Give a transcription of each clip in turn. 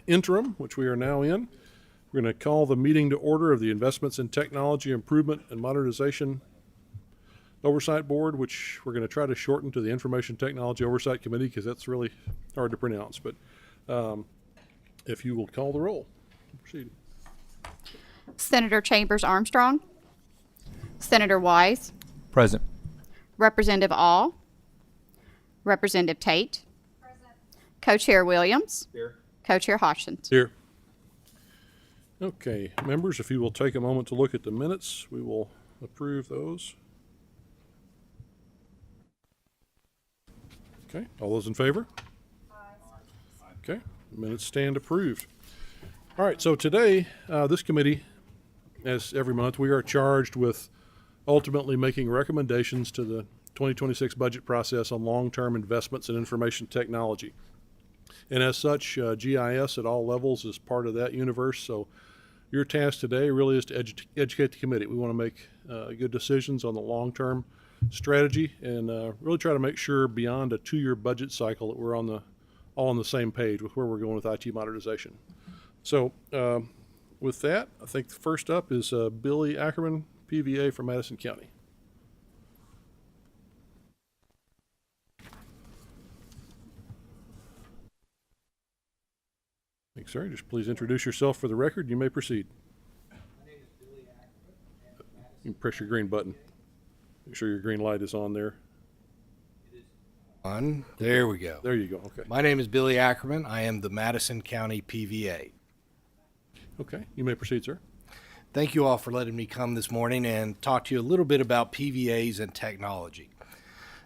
interim, which we are now in. We're going to call the meeting to order of the Investments in Technology Improvement and Modernization Oversight Board, which we're going to try to shorten to the Information Technology Oversight Committee because that's really hard to pronounce. But if you will call the roll, proceed. Senator Chambers Armstrong. Senator Wise. Present. Representative All. Representative Tate. Present. Co-Chair Williams. Here. Co-Chair Hodgson. Here. Okay, members, if you will take a moment to look at the minutes, we will approve those. Okay, all those in favor? Aye. Okay, minutes stand approved. All right, so today, this committee, as every month, we are charged with ultimately making recommendations to the 2026 budget process on long-term investments in information technology. And as such, GIS at all levels is part of that universe. So your task today really is to educate the committee. We want to make good decisions on the long-term strategy and really try to make sure beyond a 2-year budget cycle that we're all on the same page with where we're going with IT modernization. So with that, I think the first up is Billy Ackerman, PVA from Madison County. Thanks, sir. Just please introduce yourself for the record. You may proceed. My name is Billy Ackerman. You can press your green button. Make sure your green light is on there. On. There we go. There you go. Okay. My name is Billy Ackerman. I am the Madison County PVA. Okay. You may proceed, sir. Thank you all for letting me come this morning and talk to you a little bit about PVAs and technology.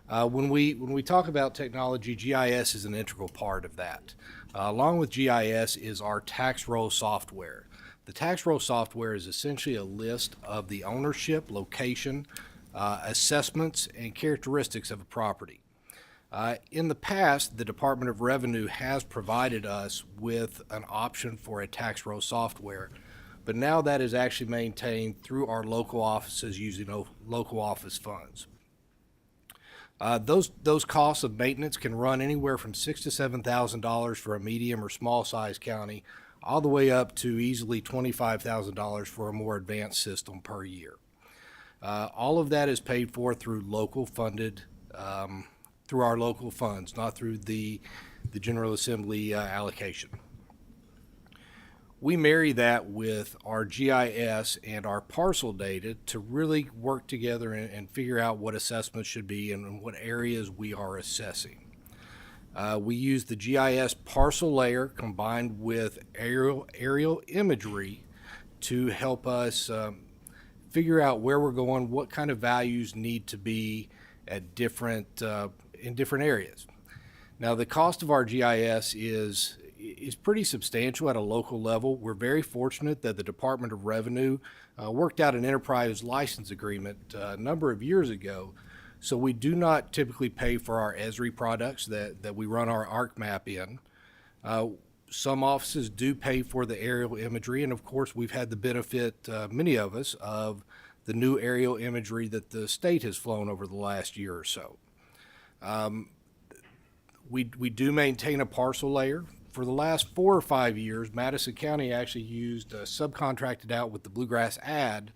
When we talk about technology, GIS is an integral part of that. Along with GIS is our tax roll software. The tax roll software is essentially a list of the ownership, location, assessments, and characteristics of a property. In the past, the Department of Revenue has provided us with an option for a tax roll software, but now that is actually maintained through our local offices using local office funds. Those costs of maintenance can run anywhere from $6,000 to $7,000 for a medium or small size county, all the way up to easily $25,000 for a more advanced system per year. All of that is paid for through local funded, through our local funds, not through the General Assembly allocation. We marry that with our GIS and our parcel data to really work together and figure out what assessments should be and what areas we are assessing. We use the GIS parcel layer combined with aerial imagery to help us figure out where we're going, what kind of values need to be at in different areas. Now, the cost of our GIS is pretty substantial at a local level. We're very fortunate that the Department of Revenue worked out an enterprise license agreement a number of years ago, so we do not typically pay for our Esri products that we run our ArcMap in. Some offices do pay for the aerial imagery, and of course we've had the benefit, many of us, of the new aerial imagery that the state has flown over the last year or so. We do maintain a parcel layer. For the last 4 or 5 years, Madison County actually used subcontracted out with the Bluegrass Ad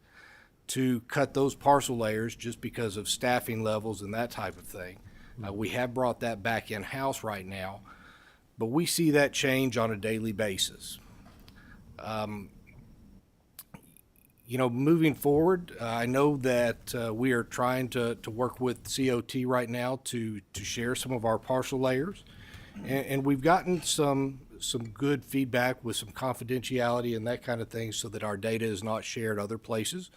to cut those parcel layers just because of staffing levels and that type of thing. We have brought that back in-house right now, but we see that change on a daily basis. Moving forward, I know that we are trying to work with COT right now to share some of our parcel layers. And we've gotten some good feedback with some confidentiality and that kind of thing so that our data is not shared other places.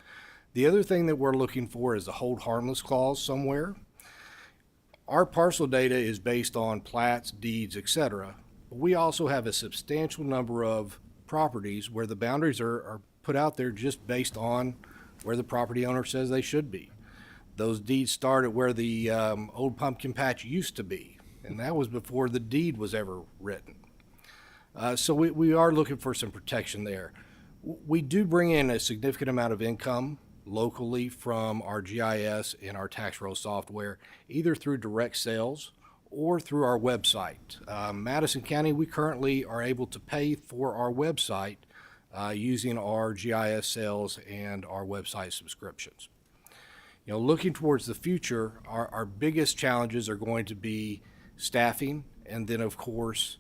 The other thing that we're looking for is a hold harmless clause somewhere. Our parcel data is based on plats, deeds, etc. We also have a substantial number of properties where the boundaries are put out there just based on where the property owner says they should be. Those deeds start at where the old pumpkin patch used to be, and that was before the deed was ever written. So we are looking for some protection there. We do bring in a significant amount of income locally from our GIS and our tax roll software, either through direct sales or through our website. Madison County, we currently are able to pay for our website using our GIS sales and our website subscriptions. You know, looking towards the future, our biggest challenges are going to be staffing, and then of course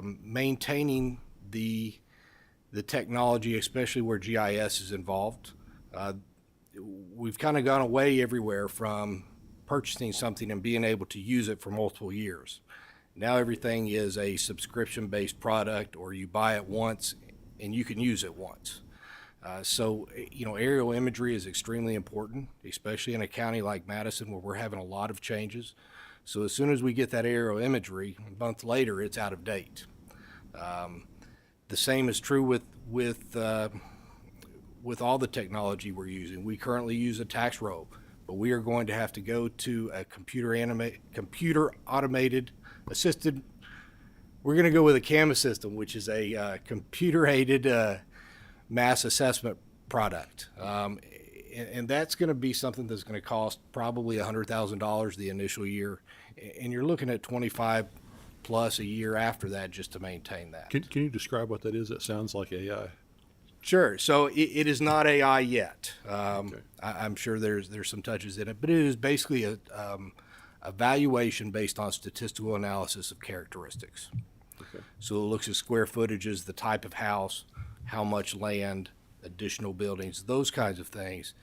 maintaining the technology, especially where GIS is involved. We've kind of gone away everywhere from purchasing something and being able to use it for multiple years. Now everything is a subscription-based product, or you buy it once and you can use it once. So, you know, aerial imagery is extremely important, especially in a county like Madison where we're having a lot of changes. So as soon as we get that aerial imagery, a month later, it's out of date. The same is true with all the technology we're using. We currently use a tax roll, but we are going to have to go to a computer automated assisted. We're going to go with a CAMA system, which is a computer aided mass assessment product. And that's going to be something that's going to cost probably $100,000 the initial year. And you're looking at 25 plus a year after that just to maintain that. Can you describe what that is? That sounds like AI. Sure. So it is not AI yet. Okay. I'm sure there's some touches in it, but it is basically a valuation based on statistical analysis of characteristics. Okay. So it looks at square footages, the type of house, how much land, additional buildings, those kinds of things.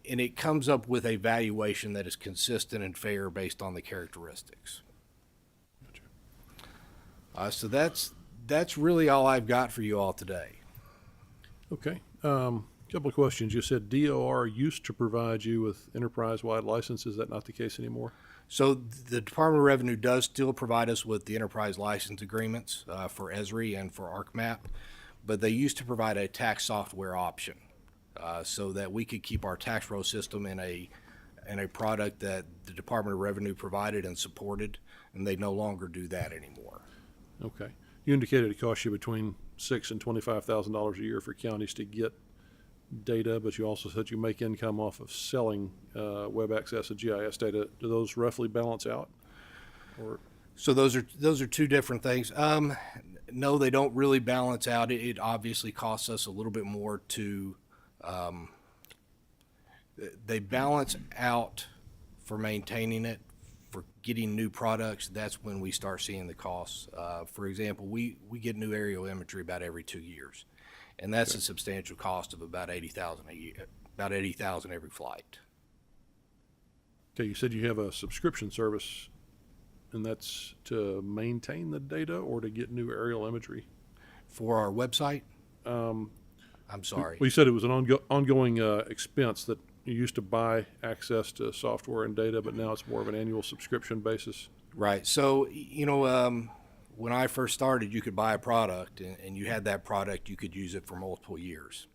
And it comes up with a valuation that is consistent and fair based on the characteristics. Gotcha. So that's really all I've got for you all today. Okay. Couple of questions. You said DOR used to provide you with enterprise-wide licenses. Is that not the case anymore? So the Department of Revenue does still provide us with the enterprise license agreements for Esri and for ArcMap, but they used to provide a tax software option so that we could keep our tax roll system in a product that the Department of Revenue provided and supported, and they no longer do that anymore. Okay. You indicated it costs you between $6,000 and $25,000 a year for counties to get data, but you also said you make income off of selling web access to GIS data. Do those roughly balance out? Or So those are two different things. No, they don't really balance out. It obviously costs us a little bit more to. They balance out for maintaining it. For getting new products, that's when we start seeing the costs. For example, we get new aerial imagery about every 2 years, and that's a substantial cost of about $80,000 a year, about $80,000 every flight. okay, you said you have a subscription service, and that's to maintain the data or to get new aerial imagery? For our website, I'm sorry. Well, you said it was an ongoing expense that you used to buy access to software and data, but now it's more of an annual subscription basis. Right. So, you know, when I first started, you could buy a product and you had that product, you could use it for multiple years.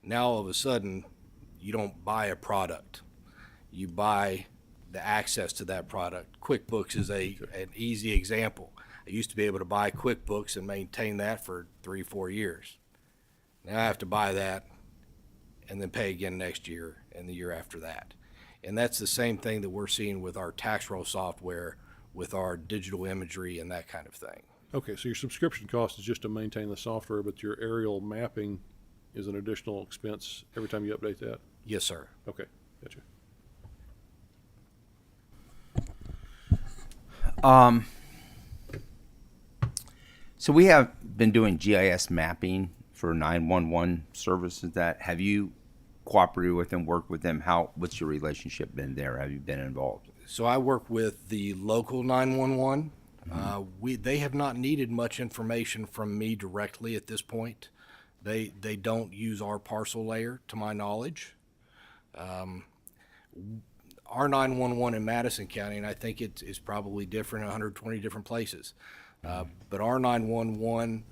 Now, all of a sudden, you don't buy a product. You buy the access to that product. QuickBooks is an easy example. I used to be able to buy QuickBooks and maintain that for 3-4 years. Now I have to buy that and then pay again next year and the year after that. And that's the same thing that we're seeing with our tax roll software, with our digital imagery and that kind of thing. Okay, so your subscription cost is just to maintain the software, but your aerial mapping is an additional expense every time you update that? Yes, sir. Okay, gotcha. So we have been doing GIS mapping for 911 services. That have you cooperated with them, worked with them? What's your relationship been there? Have you been involved? So I work with the local 911. They have not needed much information from me directly at this point. They don't use our parcel layer, to my knowledge. Our 911 in Madison County, and I think it's probably different in 120 different places, but our 911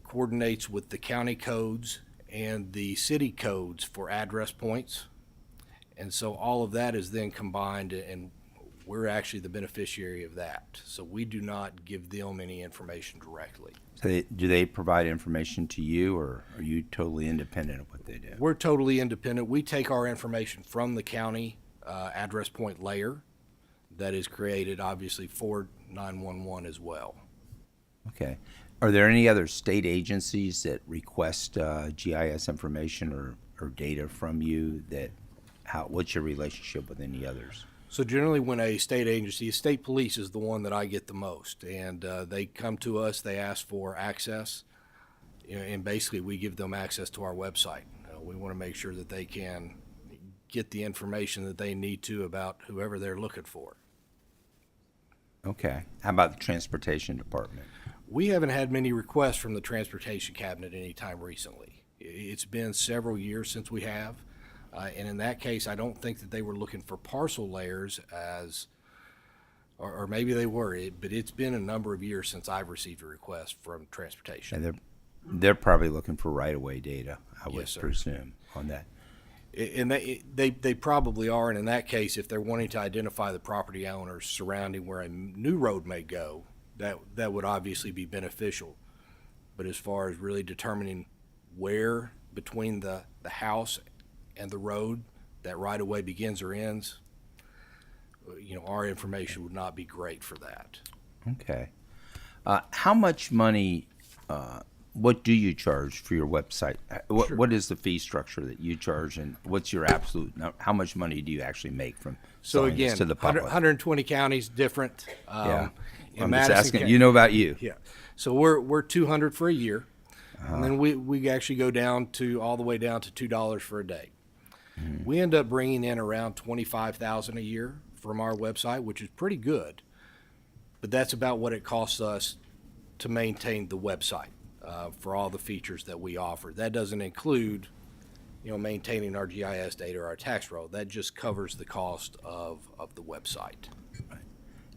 coordinates with the county codes and the city codes for address points. And so all of that is then combined, and we're actually the beneficiary of that. So we do not give them any information directly. So do they provide information to you, or are you totally independent of what they do? We're totally independent. We take our information from the county address point layer. that is created obviously for 911 as well. Okay. Are there any other state agencies that request GIS information or data from you? What's your relationship with any others? So generally when a state agency, state police is the one that I get the most, and they come to us, they ask for access, and basically we give them access to our website. We want to make sure that they can get the information that they need to about whoever they're looking for. Okay. How about the transportation department? We haven't had many requests from the transportation cabinet anytime recently. It's been several years since we have. And in that case, I don't think that they were looking for parcel layers or maybe they were, but it's been a number of years since I've received a request from transportation. And they're probably looking for right-of-way data, I would Yes, sir. presume, on that. And they probably are, and in that case, if they're wanting to identify the property owners surrounding where a new road may go, that would obviously be beneficial. But as far as really determining where between the house and the road that right-of-way begins or ends, our information would not be great for that. Okay. How much money, what do you charge for your website? What is the fee structure that you charge, and what's your absolute, how much money do you actually make from So selling this again, to the public? 120 counties different. Yeah. In I'm just Madison asking, County- you know about you. Yeah. So we're 200 for a year, and then we actually go down to all the way down to $2 for a day. We end up bringing in around 25,000 a year from our website, which is pretty good. But that's about what it costs us to maintain the website for all the features that we offer. That doesn't include, maintaining our GIS data or our tax roll. That just covers the cost of the website.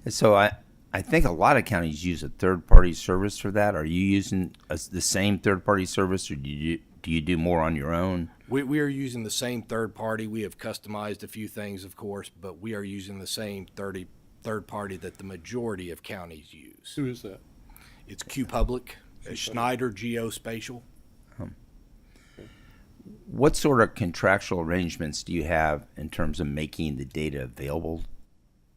And so I think a lot of counties use a third-party service for that. Are you using the same third-party service, or do you do more on your own? We are using the same third party. We have customized a few things, of course, but we are using the same third party that the majority of counties use. Who is that? It's QPublic, Schneider Geospatial. What sort of contractual arrangements do you have in terms of making the data available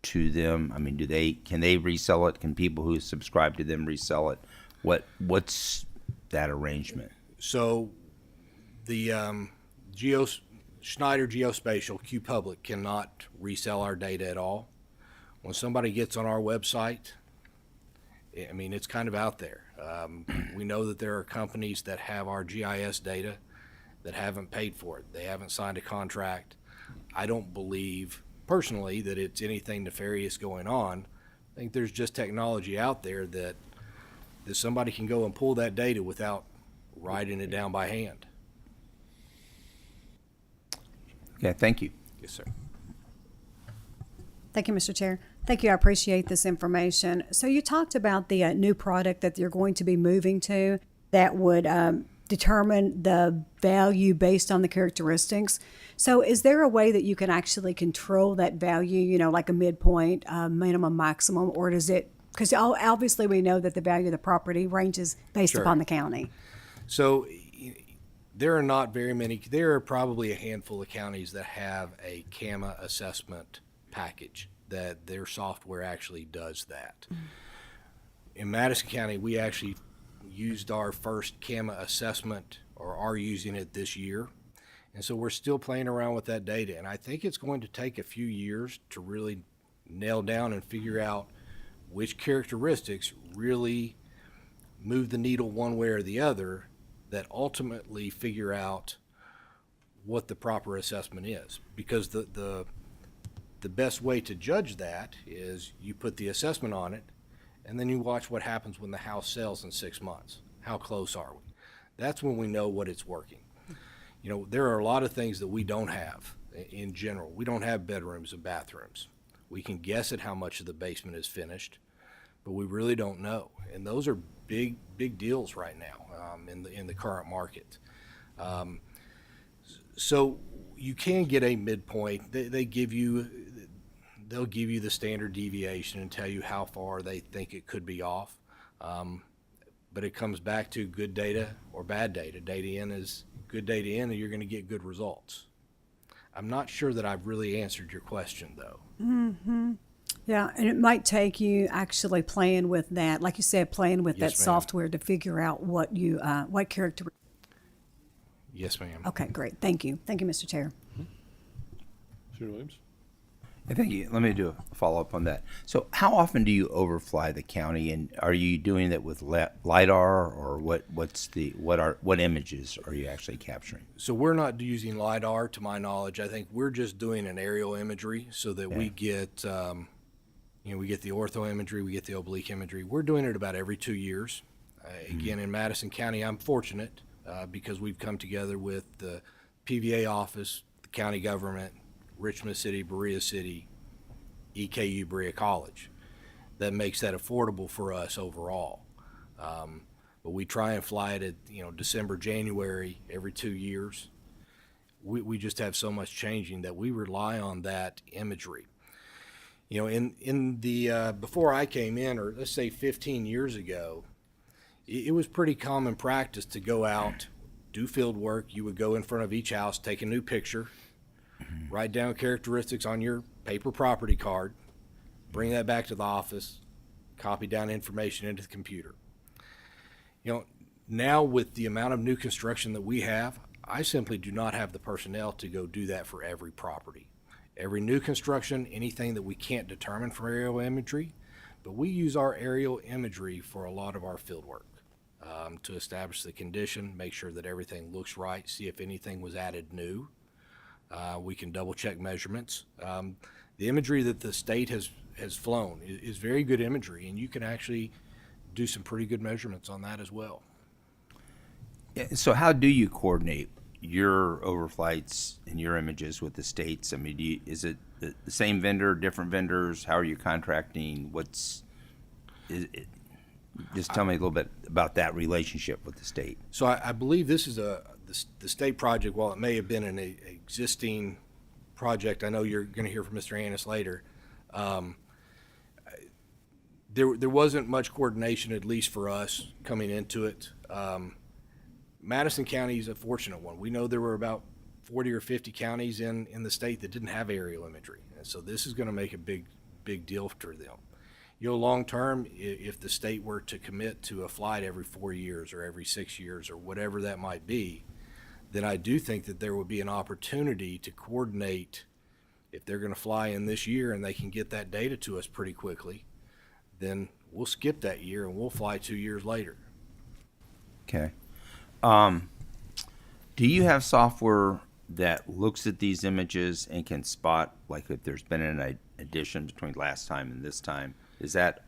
to them? I mean, can they resell it? Can people who subscribe to them resell it? What's that arrangement? So the Schneider Geospatial, QPublic, cannot resell our data at all. When somebody gets on our website, I mean, it's kind of out there. We know that there are companies that have our GIS data that haven't paid for it. They haven't signed a contract. I don't believe, personally, that it's anything nefarious going on. I think there's just technology out there that somebody can go and pull that data without writing it down by hand. Yeah, thank you. Yes, sir. Thank you, Mr. Chair. Thank you. I appreciate this information. So you talked about the new product that you're going to be moving to that would determine the value based on the characteristics. So is there a way that you can actually control that value, like a midpoint, minimum, maximum, or does it, because obviously we know that the value of the property ranges based Sure. upon the county. So there are not very many. There are probably a handful of counties that have a CAMA assessment package that their software actually does that. In Madison County, we actually used our first CAMA assessment, or are using it this year. And so we're still playing around with that data. And I think it's going to take a few years to really nail down and figure out which characteristics really move the needle one way or the other that ultimately figure out what the proper assessment is. Because the best way to judge that is you put the assessment on it, and then you watch what happens when the house sells in 6 months. How close are we? That's when we know what it's working. There are a lot of things that we don't have in general. We don't have bedrooms and bathrooms. We can guess at how much of the basement is finished, but we really don't know. And those are big deals right now in the current market. So you can get a midpoint. They'll give you the standard deviation and tell you how far they think it could be off. But it comes back to good data or bad data. Data in is good data in, and you're going to get good results. I'm not sure that I've really answered your question, though. Yeah, and it might take you actually playing with that, like you said, playing with Yes, that ma'am. software to figure out what character. Yes, ma'am. Okay, great. Thank you. Thank you, Mr. Chair. Mr. Williams? I think let me do a follow up on that. So, how often do you overfly the county, and are you doing that with lidar, or what images are you actually capturing? So we're not using LiDAR to my knowledge. I think we're just doing an aerial imagery so that we get, we get the ortho imagery, we get the oblique imagery. We're doing it about every 2 years. Again, in Madison County, I'm fortunate because we've come together with the PVA office, the county government, Richmond City, Berea City, EKU Berea College. That makes that affordable for us overall. But we try and fly it at December, January every 2 years. We just have so much changing that we rely on that imagery. In the before I came in, or let's say 15 years ago, it was pretty common practice to go out, do field work. You would go in front of each house, take a new picture, write down characteristics on your paper property card, bring that back to the office, copy down information into the computer. Now with the amount of new construction that we have, I simply do not have the personnel to go do that for every property. Every new construction, anything that we can't determine from aerial imagery, but we use our aerial imagery for a lot of our field work to establish the condition, make sure that everything looks right, see if anything was added new. We can double check measurements. The imagery that the state has flown is very good imagery, and you can actually do some pretty good measurements on that as well. So, how do you coordinate your overflights and your images with the states? I mean, is it the same vendor, different vendors? How are you contracting? Just tell me a little bit about that relationship with the state. So I believe this is the state project. While it may have been an existing project, I know you're going to hear from Mr. Anness later. There wasn't much coordination, at least for us, coming into it. Madison County is a fortunate one. We know there were about 40 or 50 counties in the state that didn't have aerial imagery, and so this is going to make a big deal for them. Long term, if the state were to commit to a flight every 4 years or every 6 years or whatever that might be, then I do think that there would be an opportunity to coordinate. If they're going to fly in this year and they can get that data to us pretty quickly, then we'll skip that year and we'll fly 2 years later. Okay. Do you have software that looks at these images and can spot, like, if there's been an addition between last time and this time? Is that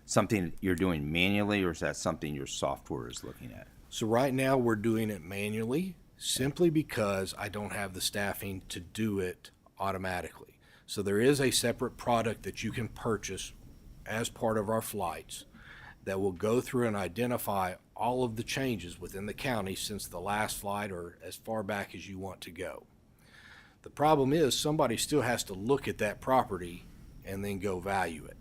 something you're doing manually, or is that something your software is looking at? So right now we're doing it manually simply because I don't have the staffing to do it automatically. So there is a separate product that you can purchase as part of our flights that will go through and identify all of the changes within the county since the last flight or as far back as you want to go. The problem is somebody still has to look at that property and then go value it.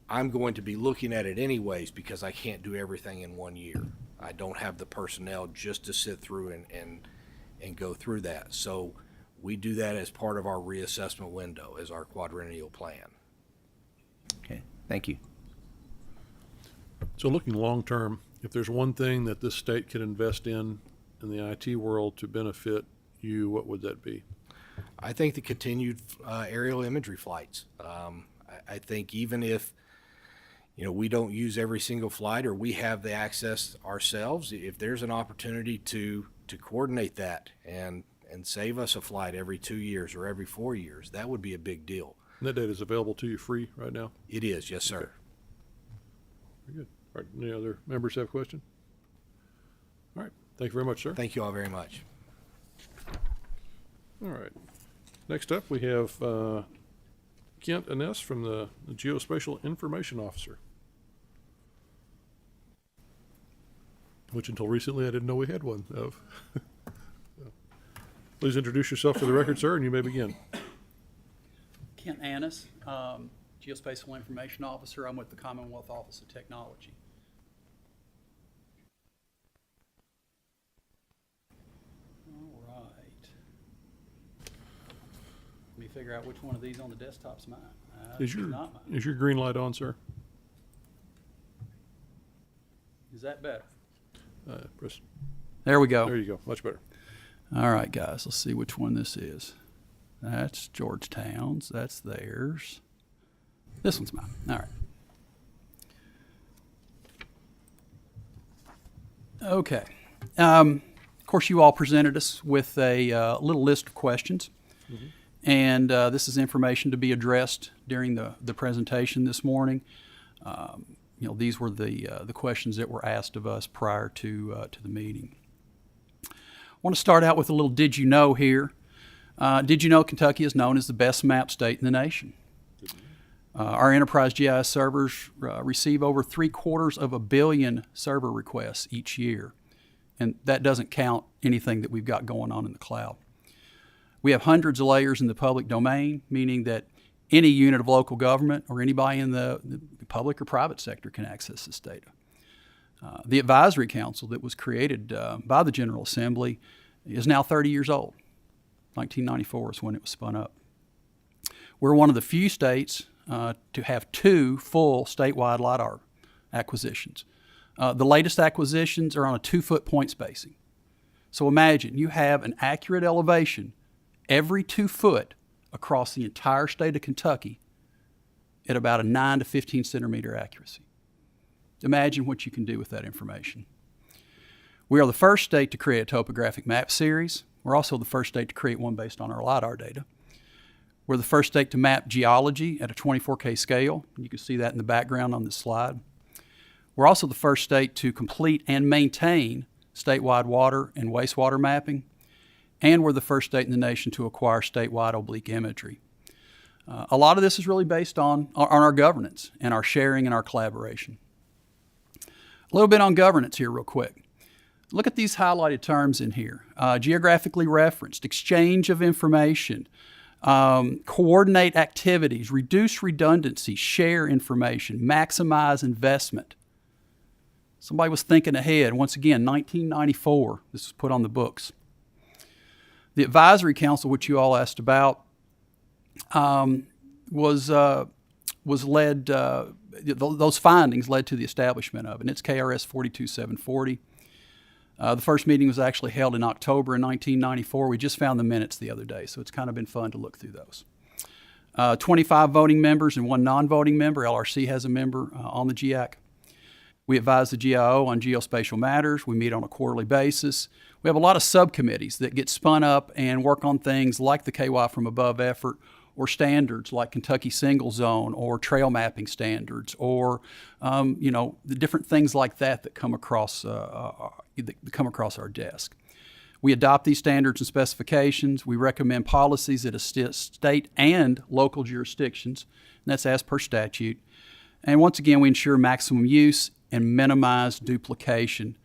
I'm going to be looking at it anyways because I can't do everything in 1 year. I don't have the personnel just to sit through and go through that. So we do that as part of our reassessment window, as our quadrennial plan. Okay, thank you. So looking long term, if there's one thing that this state could invest in the IT world to benefit you, what would that be? I think the continued aerial imagery flights. I think even if we don't use every single flight or we have the access ourselves, if there's an opportunity to coordinate that and save us a flight every 2 years or every 4 years, that would be a big deal. And that data is available to you free right now? It is, yes, sir. Okay. Very good. All right, any other members have a question? All right, thank you very much, sir. Thank you all very much. All right. Next up, we have Kent Anness from the Geospatial Information Officer, which until recently I didn't know we had one of. Please introduce yourself for the record, sir, and you may begin. Kent Anness, Geospatial Information Officer. I'm with the Commonwealth Office of Technology. All right. Let me figure out which one of these on the desktop's mine. Is not mine. your green light on, sir? Is that better? Press. There we go. There you go. Much better. All right, guys, let's see which one this is. That's Georgetown's. That's theirs. This one's mine. All right. Okay. Of course, you all presented us with a little list of questions. And this is information to be addressed during the presentation this morning. These were the questions that were asked of us prior to the meeting. I want to start out with a little did you know here. Did you know Kentucky is known as the best map state in the nation? Our enterprise GIS servers receive over 750 million server requests each year. And that doesn't count anything that we've got going on in the cloud. We have hundreds of layers in the public domain, meaning that any unit of local government or anybody in the public or private sector can access this data. The advisory council that was created by the General Assembly is now 30 years old. 1994 is when it was spun up. We're one of the few states to have 2 full statewide LiDAR acquisitions. The latest acquisitions are on a 2-foot point spacing. So imagine you have an accurate elevation every 2 foot across the entire state of Kentucky at about a 9 to 15 centimeter accuracy. Imagine what you can do with that information. We are the first state to create a topographic map series. We're also the first state to create one based on our LiDAR data. We're the first state to map geology at a 24K scale. You can see that in the background on this slide. We're also the first state to complete and maintain statewide water and wastewater mapping. And we're the first state in the nation to acquire statewide oblique imagery. A lot of this is really based on our governance and our sharing and our collaboration. A little bit on governance here real quick. Look at these highlighted terms in here. Geographically referenced, exchange of information, coordinate activities, reduce redundancy, share information, maximize investment. Somebody was thinking ahead. Once again, 1994, this was put on the books. The advisory council, which you all asked about, was led, those findings led to the establishment of it, and it's KRS 42740. The first meeting was actually held in October in 1994. We just found the minutes the other day, so it's kind of been fun to look through those. 25 voting members and 1 non-voting member. LRC has a member on the GIAC. We advise the GIO on geospatial matters. We meet on a quarterly basis. We have a lot of subcommittees that get spun up and work on things like the KY from above effort or standards like Kentucky Single Zone or trail mapping standards or, the different things like that that come across our desk. We adopt these standards and specifications. We recommend policies at a state and local jurisdictions, and that's as per statute. And once again, we ensure maximum use and minimize duplication.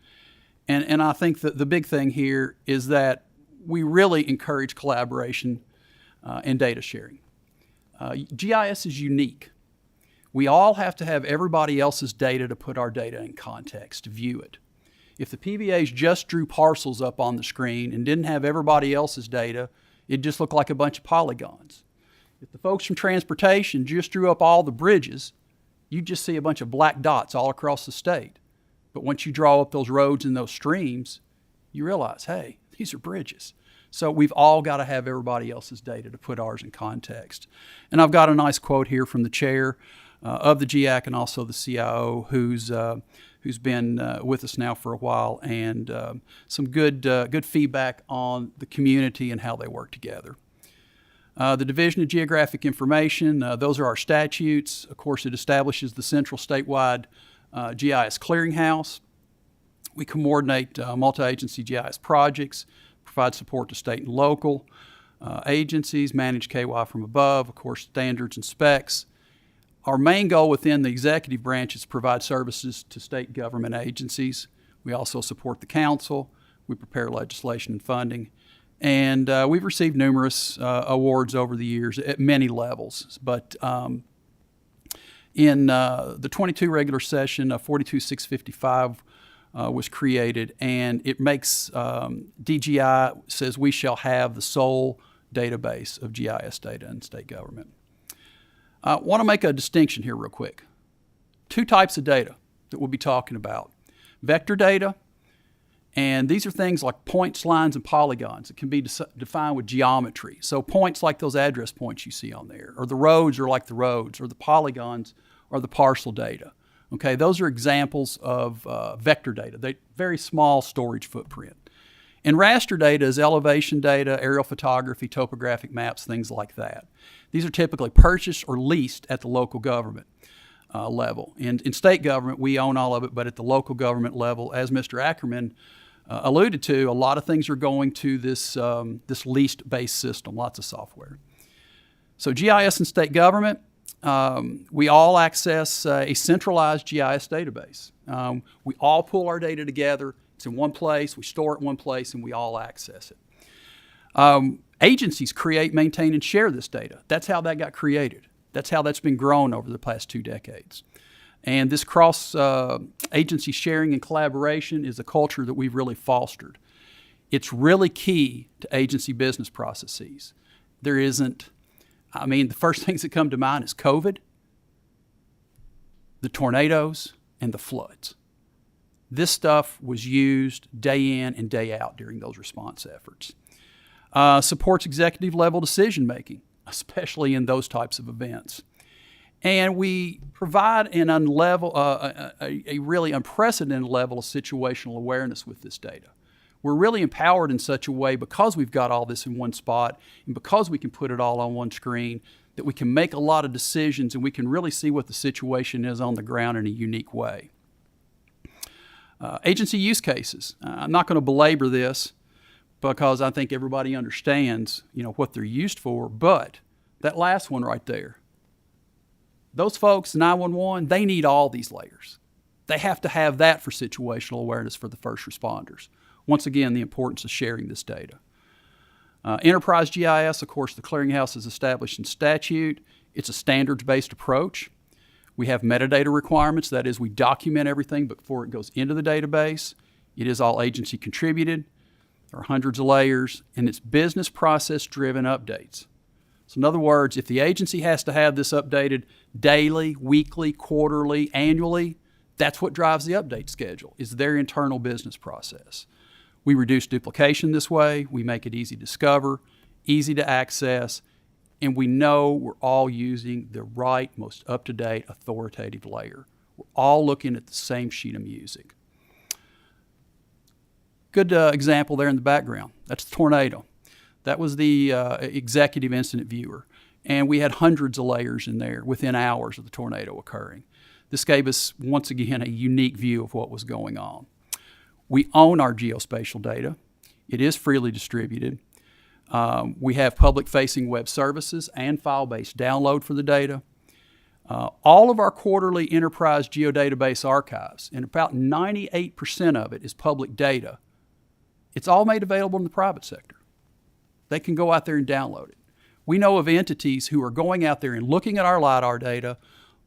And I think that the big thing here is that we really encourage collaboration and data sharing. GIS is unique. We all have to have everybody else's data to put our data in context, to view it. If the PBAs just drew parcels up on the screen and didn't have everybody else's data, it just looked like a bunch of polygons. If the folks from transportation just drew up all the bridges, you'd just see a bunch of black dots all across the state. But once you draw up those roads and those streams, you realize, hey, these are bridges. So we've all got to have everybody else's data to put ours in context. And I've got a nice quote here from the chair of the GIAC and also the CIO who's been with us now for a while, and some good feedback on the community and how they work together. The Division of Geographic Information, those are our statutes. Of course, it establishes the central statewide GIS clearinghouse. We coordinate multi-agency GIS projects, provide support to state and local agencies, manage KY from above, of course, standards and specs. Our main goal within the executive branch is to provide services to state government agencies. We also support the council. We prepare legislation and funding. And we've received numerous awards over the years at many levels. But in the 22 regular session, 42655 was created, and it makes DGI says we shall have the sole database of GIS data in state government. I want to make a distinction here real quick. Two types of data that we'll be talking about. Vector data, and these are things like points, lines, and polygons. It can be defined with geometry. So points like those address points you see on there, or the roads are like the roads, or the polygons are the parcel data. Okay, those are examples of vector data. They very small storage footprint. And raster data is elevation data, aerial photography, topographic maps, things like that. These are typically purchased or leased at the local government level. And in state government, we own all of it, but at the local government level, as Mr. Ackerman alluded to, a lot of things are going to this leased-based system, lots of software. So GIS and state government, we all access a centralized GIS database. We all pull our data together. It's in one place. We store it in one place, and we all access it. Agencies create, maintain, and share this data. That's how that got created. That's how that's been grown over the past 2 decades. And this cross-agency sharing and collaboration is a culture that we've really fostered. It's really key to agency business processes. There isn't, the first things that come to mind is COVID, the tornadoes, and the floods. This stuff was used day in and day out during those response efforts. Supports executive level decision making, especially in those types of events. And we provide a really unprecedented level of situational awareness with this data. We're really empowered in such a way because we've got all this in one spot and because we can put it all on one screen that we can make a lot of decisions and we can really see what the situation is on the ground in a unique way. Agency use cases. I'm not going to belabor this because I think everybody understands, what they're used for, but that last one right there, those folks, 911, they need all these layers. They have to have that for situational awareness for the first responders. Once again, the importance of sharing this data. Enterprise GIS, of course, the clearinghouse is established in statute. It's a standards-based approach. We have metadata requirements. That is, we document everything before it goes into the database. It is all agency contributed. There are hundreds of layers, and it's business process-driven updates. So in other words, if the agency has to have this updated daily, weekly, quarterly, annually, that's what drives the update schedule, is their internal business process. We reduce duplication this way. We make it easy to discover, easy to access, and we know we're all using the right, most up-to-date, authoritative layer. We're all looking at the same sheet of music. Good example there in the background. That's the tornado. That was the executive incident viewer. And we had hundreds of layers in there within hours of the tornado occurring. This gave us, once again, a unique view of what was going on. We own our geospatial data. It is freely distributed. We have public-facing web services and file-based download for the data. All of our quarterly enterprise geodatabase archives, and about 98% of it is public data, it's all made available in the private sector. They can go out there and download it. We know of entities who are going out there and looking at our LiDAR data,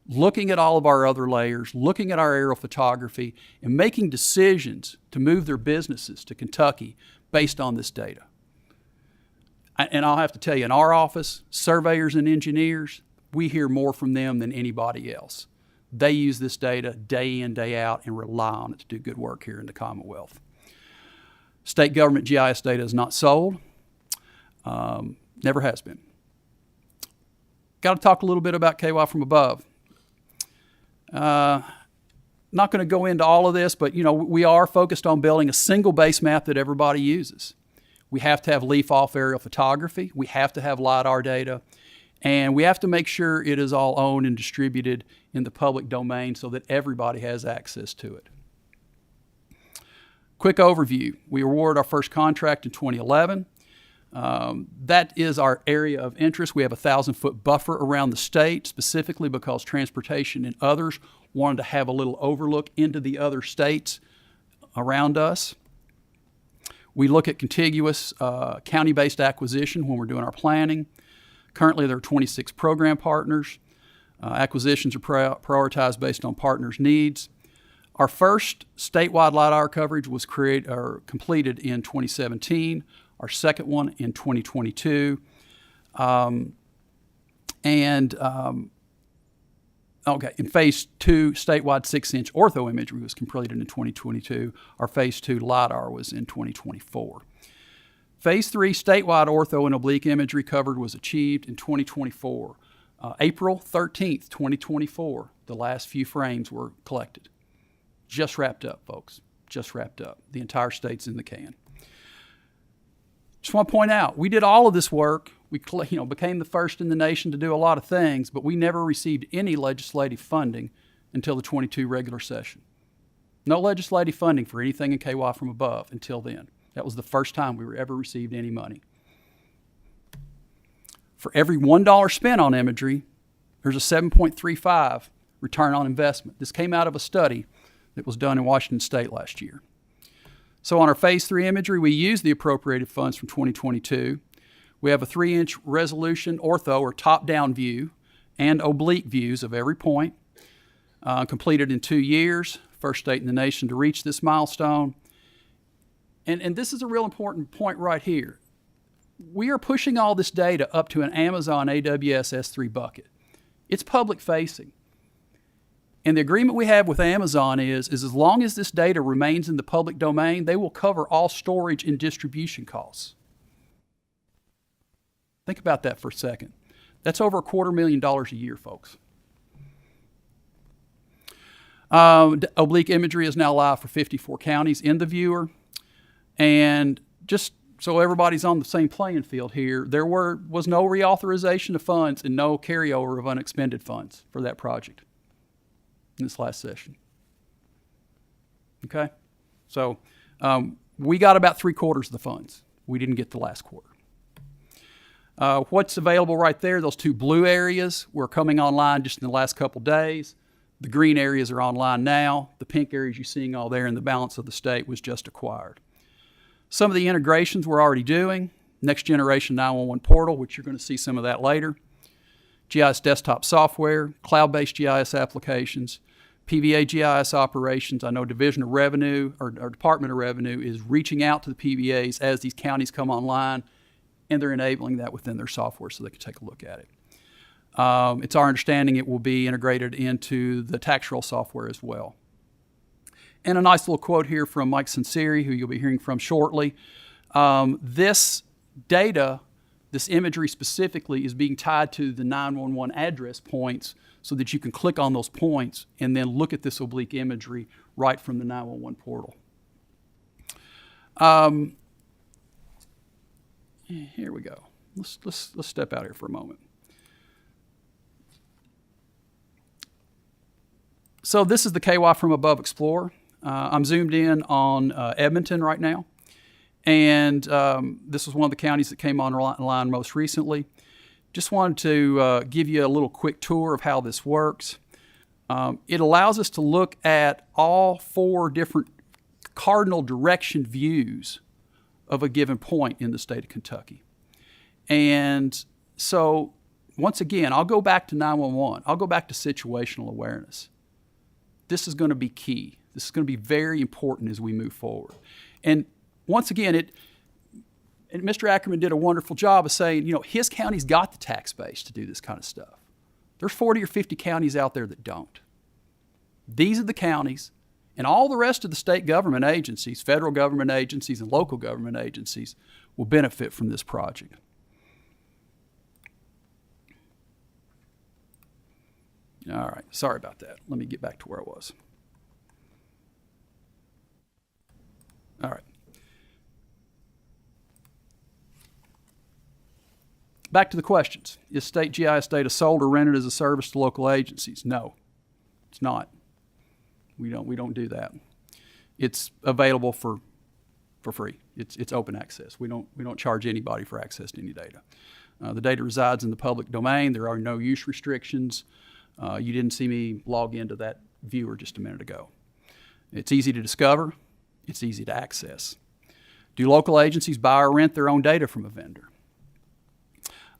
looking at all of our other layers, looking at our aerial photography, and making decisions to move their businesses to Kentucky based on this data. And I'll have to tell you, in our office, surveyors and engineers, we hear more from them than anybody else. They use this data day in, day out, and rely on it to do good work here in the Commonwealth. State government GIS data is not sold. Never has been. Got to talk a little bit about KY from above. Not going to go into all of this, but we are focused on building a single base map that everybody uses. We have to have leaf-off aerial photography. We have to have LiDAR data. And we have to make sure it is all owned and distributed in the public domain so that everybody has access to it. Quick overview. We awarded our first contract in 2011. That is our area of interest. We have a 1,000-foot buffer around the state, specifically because transportation and others wanted to have a little overlook into the other states around us. We look at contiguous county-based acquisition when we're doing our planning. Currently, there are 26 program partners. Acquisitions are prioritized based on partners' needs. Our first statewide LiDAR coverage was completed in 2017. Our second one in 2022. Okay, in phase 2, statewide 6-inch ortho imagery was completed in 2022. Our phase 2 LiDAR was in 2024. Phase 3, statewide ortho and oblique imagery covered was achieved in 2024. April 13th, 2024, the last few frames were collected. Just wrapped up, folks. Just wrapped up. The entire state's in the can. Just want to point out, we did all of this work. We became the first in the nation to do a lot of things, but we never received any legislative funding until the 22 regular session. No legislative funding for anything in KY from above until then. That was the first time we ever received any money. For every $1 spent on imagery, there's a 7.35 return on investment. This came out of a study that was done in Washington State last year. So on our phase 3 imagery, we used the appropriated funds from 2022. We have a 3-inch resolution ortho or top-down view and oblique views of every point, completed in 2 years, first state in the nation to reach this milestone. And this is a real important point right here. We are pushing all this data up to an Amazon AWS S3 bucket. It's public facing. And the agreement we have with Amazon is as long as this data remains in the public domain, they will cover all storage and distribution costs. Think about that for a second. That's over $250,000 a year, folks. Oblique imagery is now live for 54 counties in the viewer. And just so everybody's on the same playing field here, there was no reauthorization of funds and no carryover of unexpended funds for that project in this last session. Okay? So we got about 3/4 of the funds. We didn't get the last quarter. What's available right there, those 2 blue areas were coming online just in the last couple days. The green areas are online now. The pink areas you're seeing all there in the balance of the state was just acquired. Some of the integrations we're already doing. Next generation 911 portal, which you're going to see some of that later. GIS desktop software, cloud-based GIS applications, PVA GIS operations. I know Division of Revenue or Department of Revenue is reaching out to the PVAs as these counties come online, and they're enabling that within their software so they can take a look at it. It's our understanding it will be integrated into the tax roll software as well. And a nice little quote here from Mike Sunseri, who you'll be hearing from shortly. This data, this imagery specifically, is being tied to the 911 address points so that you can click on those points and then look at this oblique imagery right from the 911 portal. Here we go. Let's step out here for a moment. So this is the KY from Above Explorer. I'm zoomed in on Edmonton right now. And this was one of the counties that came online most recently. Just wanted to give you a little quick tour of how this works. It allows us to look at all 4 different cardinal direction views of a given point in the state of Kentucky. And so, once again, I'll go back to 911. I'll go back to situational awareness. This is going to be key. This is going to be very important as we move forward. And once again, and Mr. Ackerman did a wonderful job of saying, his county's got the tax base to do this kind of stuff. There's 40 or 50 counties out there that don't. These are the counties, and all the rest of the state government agencies, federal government agencies, and local government agencies will benefit from this project. All right, sorry about that. Let me get back to where I was. All right. Back to the questions. Is state GIS data sold or rented as a service to local agencies? No, it's not. We don't do that. It's available for free. It's open access. We don't charge anybody for access to any data. The data resides in the public domain. There are no use restrictions. You didn't see me log into that viewer just a minute ago. It's easy to discover. It's easy to access. Do local agencies buy or rent their own data from a vendor?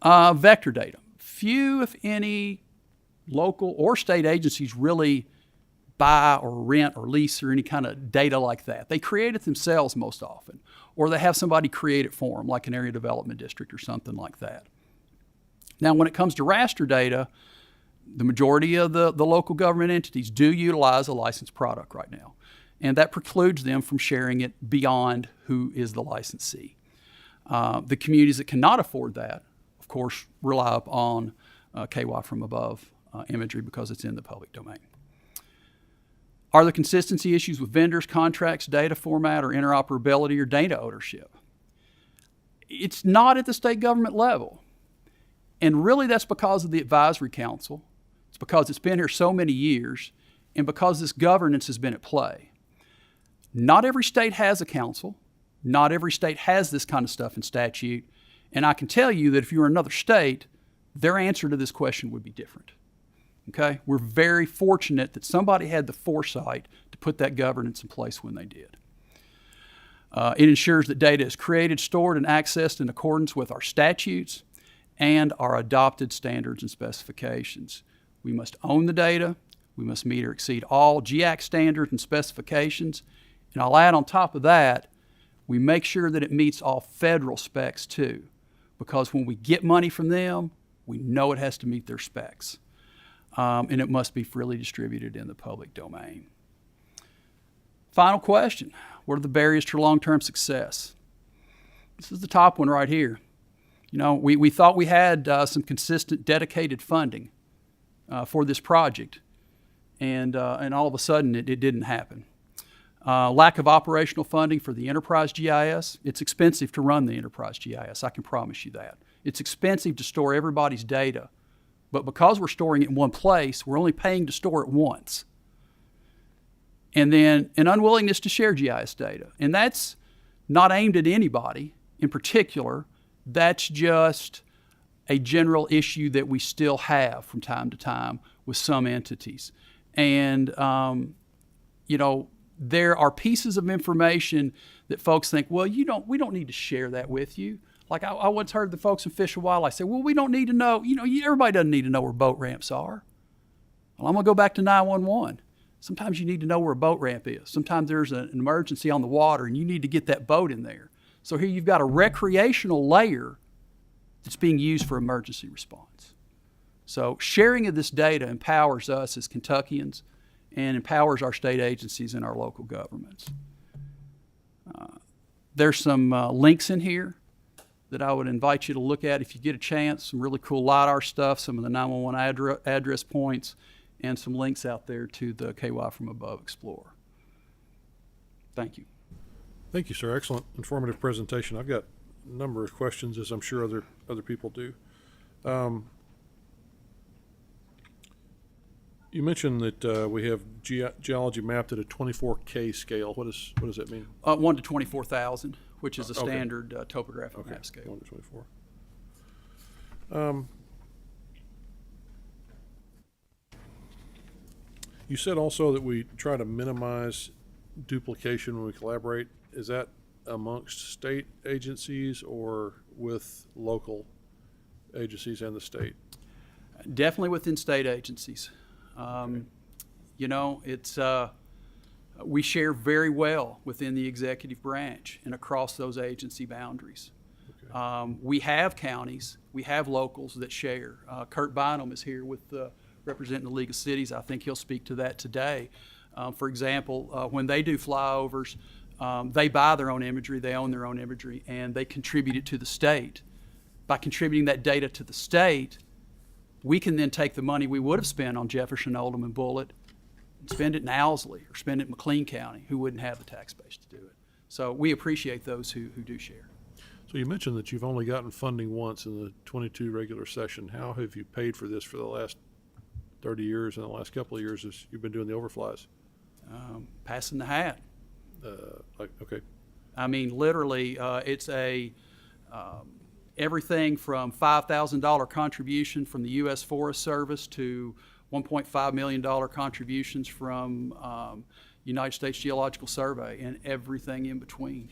Vector data. Few, if any, local or state agencies really buy or rent or lease or any kind of data like that. They create it themselves most often, or they have somebody create it for them, like an area development district or something like that. Now, when it comes to raster data, The majority of the local government entities do utilize a licensed product right now, and that precludes them from sharing it beyond who is the licensee. The communities that cannot afford that, of course, rely upon KY from above imagery because it's in the public domain. Are there consistency issues with vendors, contracts, data format, or interoperability or data ownership? It's not at the state government level. And really that's because of the advisory council. It's because it's been here so many years and because this governance has been at play. Not every state has a council. Not every state has this kind of stuff in statute. And I can tell you that if you were another state, their answer to this question would be different. Okay? We're very fortunate that somebody had the foresight to put that governance in place when they did. It ensures that data is created, stored, and accessed in accordance with our statutes and our adopted standards and specifications. We must own the data. We must meet or exceed all GAC standards and specifications. And I'll add on top of that, we make sure that it meets all federal specs too, because when we get money from them, we know it has to meet their specs. And it must be freely distributed in the public domain. Final question, what are the barriers to long-term success? This is the top one right here. You know, we thought we had some consistent, dedicated funding for this project, and all of a sudden it didn't happen. Lack of operational funding for the enterprise GIS. It's expensive to run the enterprise GIS, I can promise you that. It's expensive to store everybody's data, but because we're storing it in one place, we're only paying to store it once. And then an unwillingness to share GIS data. And that's not aimed at anybody in particular. That's just a general issue that we still have from time to time with some entities. And, you know, there are pieces of information that folks think, well, we don't need to share that with you. Like I once heard the folks in Fish and Wildlife say, well, we don't need to know, everybody doesn't need to know where boat ramps are. Well, I'm gonna go back to 911. Sometimes you need to know where a boat ramp is. Sometimes there's an emergency on the water and you need to get that boat in there. So here you've got a recreational layer that's being used for emergency response. So sharing of this data empowers us as Kentuckians and empowers our state agencies and our local governments. There's some links in here that I would invite you to look at if you get a chance, some really cool LiDAR stuff, some of the 911 address points, and some links out there to the KY from Above Explorer. Thank you. Thank you, sir. Excellent, informative presentation. I've got a number of questions, as I'm sure other people do. You mentioned that we have geology mapped at a 24K scale. What does that mean? 1 to 24,000, which is a standard topographic map scale. 1 to 24. You said also that we try to minimize duplication when we collaborate. Is that amongst state agencies or with local agencies and the state? Definitely within state agencies. You know, it's we share very well within the executive branch and across those agency boundaries. Okay. We have counties, we have locals that share. Curt Bynum is here with representing the League of Cities. I think he'll speak to that today. For example, when they do flyovers, they buy their own imagery, they own their own imagery, and they contribute it to the state. By contributing that data to the state, we can then take the money we would have spent on Jefferson, Oldham, and Bullitt and spend it in Owsley or spend it in McLean County, who wouldn't have the tax base to do it. So we appreciate those who do share. So you mentioned that you've only gotten funding once in the 22 regular session. How have you paid for this for the last 30 years and the last couple of years as you've been doing the overflies? Passing the hat. Okay. I mean, literally, it's everything from $5,000 contribution from the U.S. Forest Service to $1.5 million contributions from United States Geological Survey and everything in between.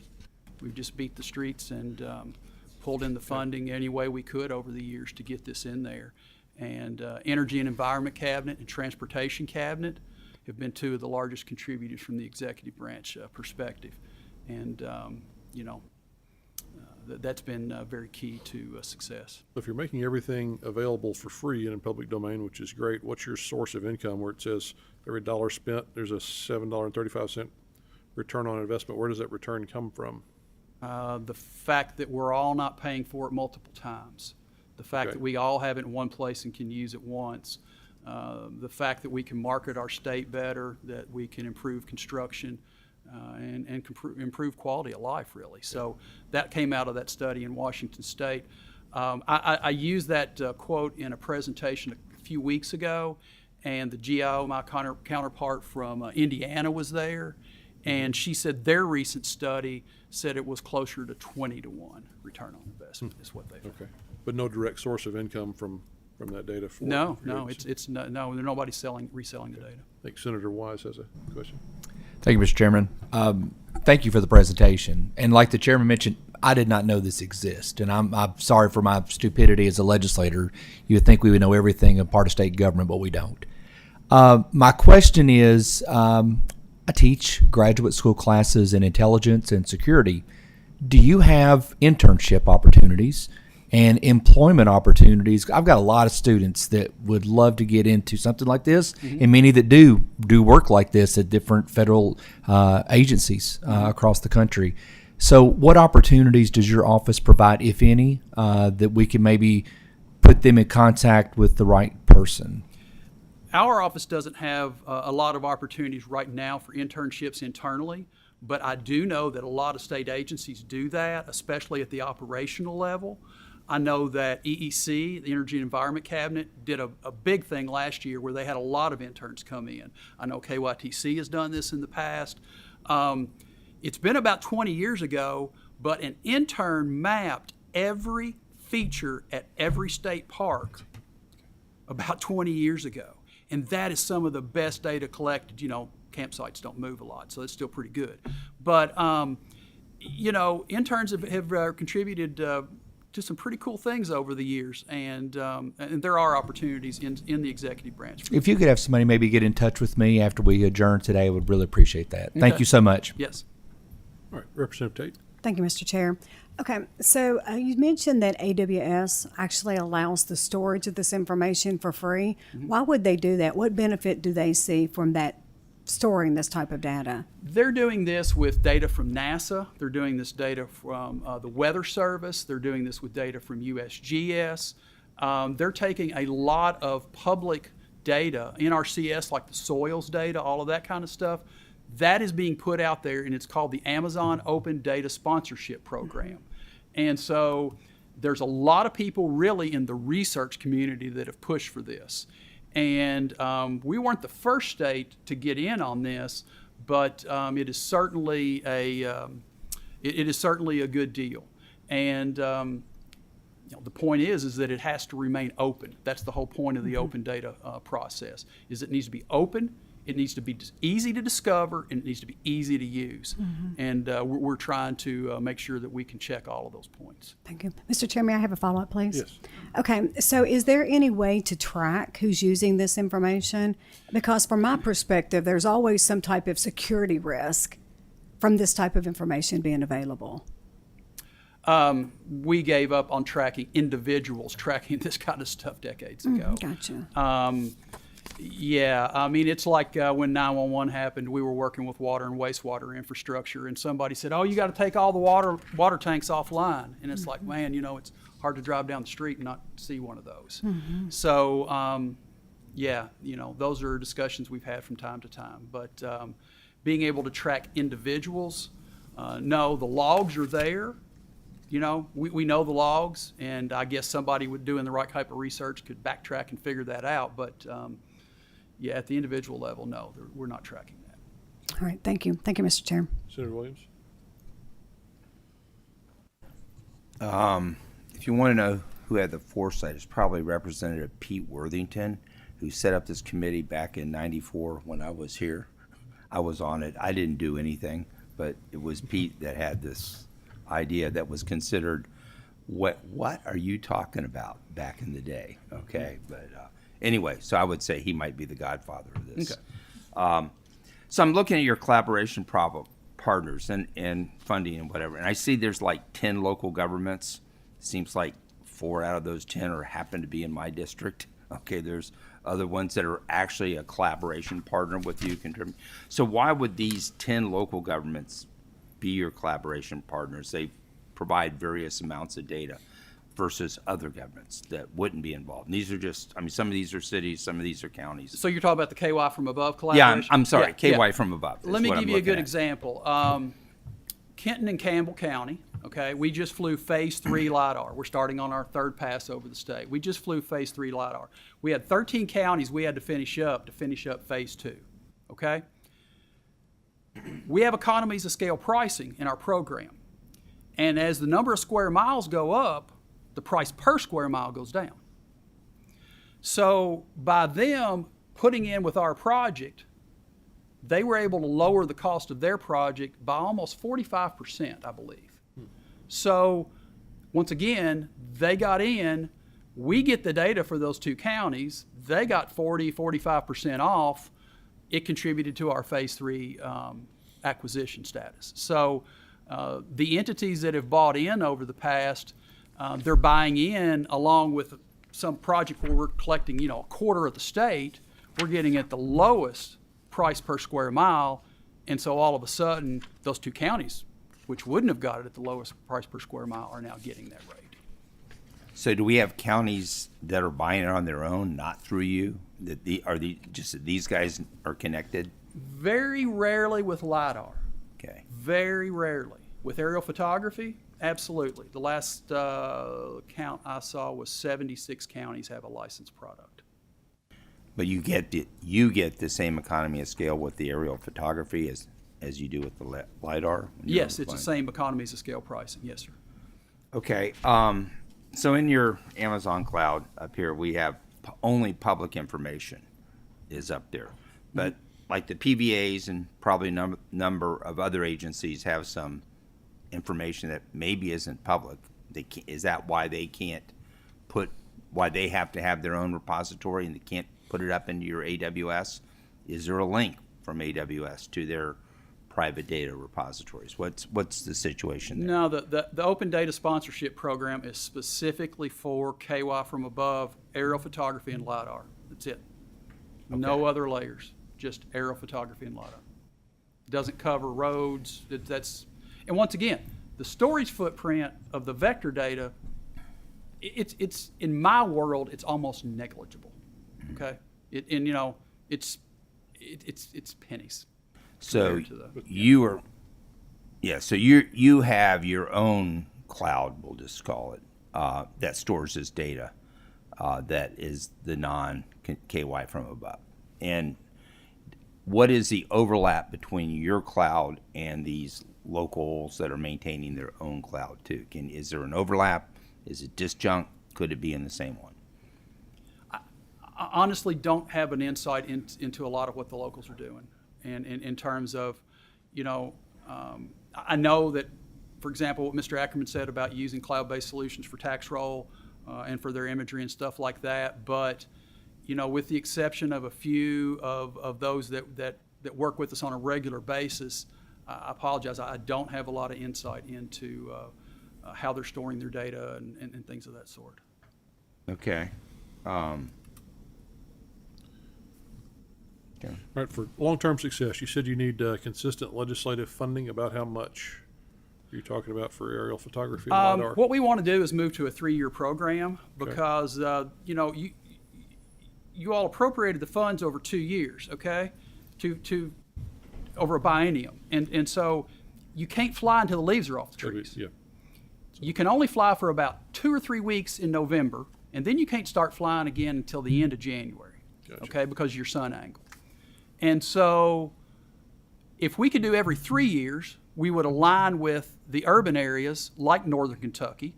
We've just beat the streets and pulled in the funding any way we could over the years to get this in there. And Energy and Environment Cabinet and Transportation Cabinet have been two of the largest contributors from the executive branch perspective. And, you know, that's been very key to success. If you're making everything available for free and in public domain, which is great, what's your source of income where it says every dollar spent, there's a $7.35 return on investment? Where does that return come from? The fact that we're all not paying for it multiple times, the fact Okay. that we all have it in one place and can use it once, the fact that we can market our state better, that we can improve construction, and improve quality of life, really. So that came out of that study in Washington State. I used that quote in a presentation a few weeks ago, and the GIO, my counterpart from Indiana, was there, and she said their recent study said it was closer to 20-to-1 return on investment is what they found. Okay. But no direct source of income from that data for No, for your agency? it's no, nobody's reselling the data. I think Senator Wise has a question. Thank you, Mr. Chairman. Thank you for the presentation. And like the chairman mentioned, I did not know this exists, and I'm sorry for my stupidity as a legislator. You would think we would know everything in part of state government, but we don't. My question is, I teach graduate school classes in intelligence and security. Do you have internship opportunities and employment opportunities? I've got a lot of students that would love to get into something like this, and many that do work like this at different federal agencies across the country. So what opportunities does your office provide, if any, that we can maybe put them in contact with the right person? Our office doesn't have a lot of opportunities right now for internships internally, but I do know that a lot of state agencies do that, especially at the operational level. I know that EEC, the Energy and Environment Cabinet, did a big thing last year where they had a lot of interns come in. I know KYTC has done this in the past. It's been about 20 years ago, but an intern mapped every feature at every state park about 20 years ago. And that is some of the best data collected. You know, campsites don't move a lot, so it's still pretty good. But, you know, interns have contributed to some pretty cool things over the years, and there are opportunities in the executive branch. If you could have somebody maybe get in touch with me after we adjourn today, I would really appreciate that. Thank Okay. you so much. Yes. All right, Representative Tate. Thank you, Mr. Chair. Okay, so you mentioned that AWS actually allows the storage of this information for free. Why would they do that? What benefit do they see from that storing this type of data? They're doing this with data from NASA. They're doing this data from the Weather Service. They're doing this with data from USGS. They're taking a lot of public data, NRCS, like the soils data, all of that kind of stuff. That is being put out there, and it's called the Amazon Open Data Sponsorship Program. And so there's a lot of people really in the research community that have pushed for this. And we weren't the first state to get in on this, but it is certainly a good deal. And you know, the point is that it has to remain open. That's the whole point of the open data process. Is it needs to be open. It needs to be easy to discover, and it needs to be easy to use. And we're trying to make sure that we can check all of those points. Thank you. Mr. Chair, may I have a follow-up, please? Yes. Okay, so is there any way to track who's using this information? Because from my perspective, there's always some type of security risk from this type of information being available. We gave up on tracking individuals tracking this kind of stuff decades ago. Gotcha. Yeah, I mean, it's like when 911 happened, we were working with water and wastewater infrastructure, and somebody said, oh, you got to take all the water tanks offline. And it's like, man, you know, it's hard to drive down the street and not see one of those. So, yeah, you know, those are discussions we've had from time to time. But being able to track individuals, no, the logs are there. You know, we know the logs, and I guess somebody doing the right type of research could backtrack and figure that out. But yeah, at the individual level, no, we're not tracking that. All right, thank you. Thank you, Mr. Chair. Senator Williams. If you want to know who had the foresight, it's probably Representative Pete Worthington, who set up this committee back in '94 when I was here. I was on it. I didn't do anything, but it was Pete that had this idea that was considered, what are you talking about back in the day? Okay, but anyway, so I would say he might be the godfather of this. Okay. So I'm looking at your collaboration partners and funding and whatever. And I see there's like 10 local governments. Seems like 4 out of those 10 are happen to be in my district. Okay, there's other ones that are actually a collaboration partner with you. So why would these 10 local governments be your collaboration partners? They provide various amounts of data versus other governments that wouldn't be involved. And these are just, I mean, some of these are cities, some of these are counties. So you're talking about the KY from above Yeah, collaboration? I'm sorry, Yeah, KY yeah. from above. Let me give you a good example. Kenton and Campbell County, okay, we just flew phase 3 LIDAR. We're starting on our 3rd pass over the state. We just flew phase 3 LIDAR. We had 13 counties we had to finish up phase 2, okay? We have economies of scale pricing in our program. And as the number of square miles go up, the price per square mile goes down. So by them putting in with our project, they were able to lower the cost of their project by almost 45%, I believe. So once again, they got in, we get the data for those 2 counties, they got 45% off. It contributed to our phase 3 acquisition status. So the entities that have bought in over the past, they're buying in along with some project where we're collecting, a quarter of the state. We're getting at the lowest price per square mile, and so all of a sudden, those 2 counties, which wouldn't have got it at the lowest price per square mile, are now getting that rate. So do we have counties that are buying it on their own, not through you? That these guys are connected? Very rarely with LIDAR. Okay. Very rarely. With aerial photography, absolutely. The last count I saw was 76 counties have a licensed product. But you get the same economy of scale with the aerial photography as you do with the LIDAR? Yes, it's the same economies of scale pricing. Yes, sir. Okay. So in your Amazon cloud up here, we have only public information is up there. But like the PVAs and probably a number of other agencies have some information that maybe isn't public. Is that why they have to have their own repository and they can't put it up into your AWS? Is there a link from AWS to their private data repositories? What's the situation there? No, the Open Data Sponsorship Program is specifically for KY from above, aerial photography, and LIDAR. That's it. No other layers, just aerial photography and LIDAR. It doesn't cover roads. And once again, the storage footprint of the vector data, it's in my world, it's almost negligible. Okay, it's pennies. So you have your own cloud, we'll just call it, that stores this data, that is the non-KY from above. And what is the overlap between your cloud and these locals that are maintaining their own cloud too? Is there an overlap? Is it disjunct? Could it be in the same one? I honestly don't have an insight into a lot of what the locals are doing. And in terms of, I know that, for example, what Mr. Ackerman said about using cloud-based solutions for tax roll and for their imagery and stuff like that. But, with the exception of a few of those that work with us on a regular basis, I apologize, I don't have a lot of insight into how they're storing their data and things of that sort. Okay. All right, for long-term success, you said you need consistent legislative funding. About how much are you talking about for aerial photography and LIDAR? What we want to do is move to a 3-year program because, you all appropriated the funds over 2 years, okay, to over a biennium. And so you can't fly until the leaves are off the trees. Yeah. You can only fly for about 2 or 3 weeks in November, and then you can't start flying again until the end of January, okay, because of your sun angle. And so if we could do every 3 years, we would align with the urban areas like Northern Kentucky,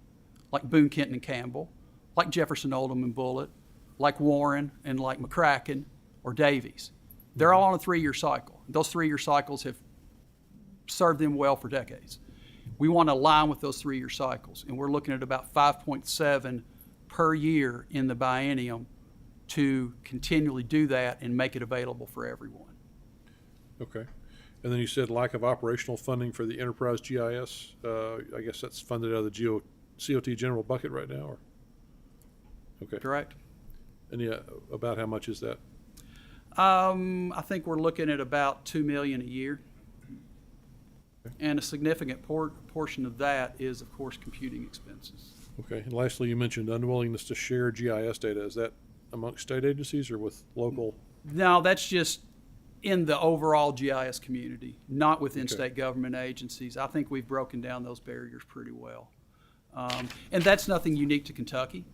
like Boone, Kenton, and Campbell, like Jefferson, Oldham, and Bullitt, like Warren, and like McCracken or Davies. They're all on a 3-year cycle. Those 3-year cycles have served them well for decades. We want to align with those 3-year cycles, and we're looking at about 5.7 per year in the biennium to continually do that and make it available for everyone. Okay. And then you said lack of operational funding for the enterprise GIS. I guess that's funded out of the COT general bucket right now, or? Okay. Correct. And yeah, about how much is that? I think we're looking at about $2 million a year. And a significant portion of that is, of course, computing expenses. Okay. And lastly, you mentioned unwillingness to share GIS data. Is that amongst state agencies or with local? No, that's just in the overall GIS community, not within Okay. state government agencies. I think we've broken down those barriers pretty well. And that's nothing unique to Kentucky.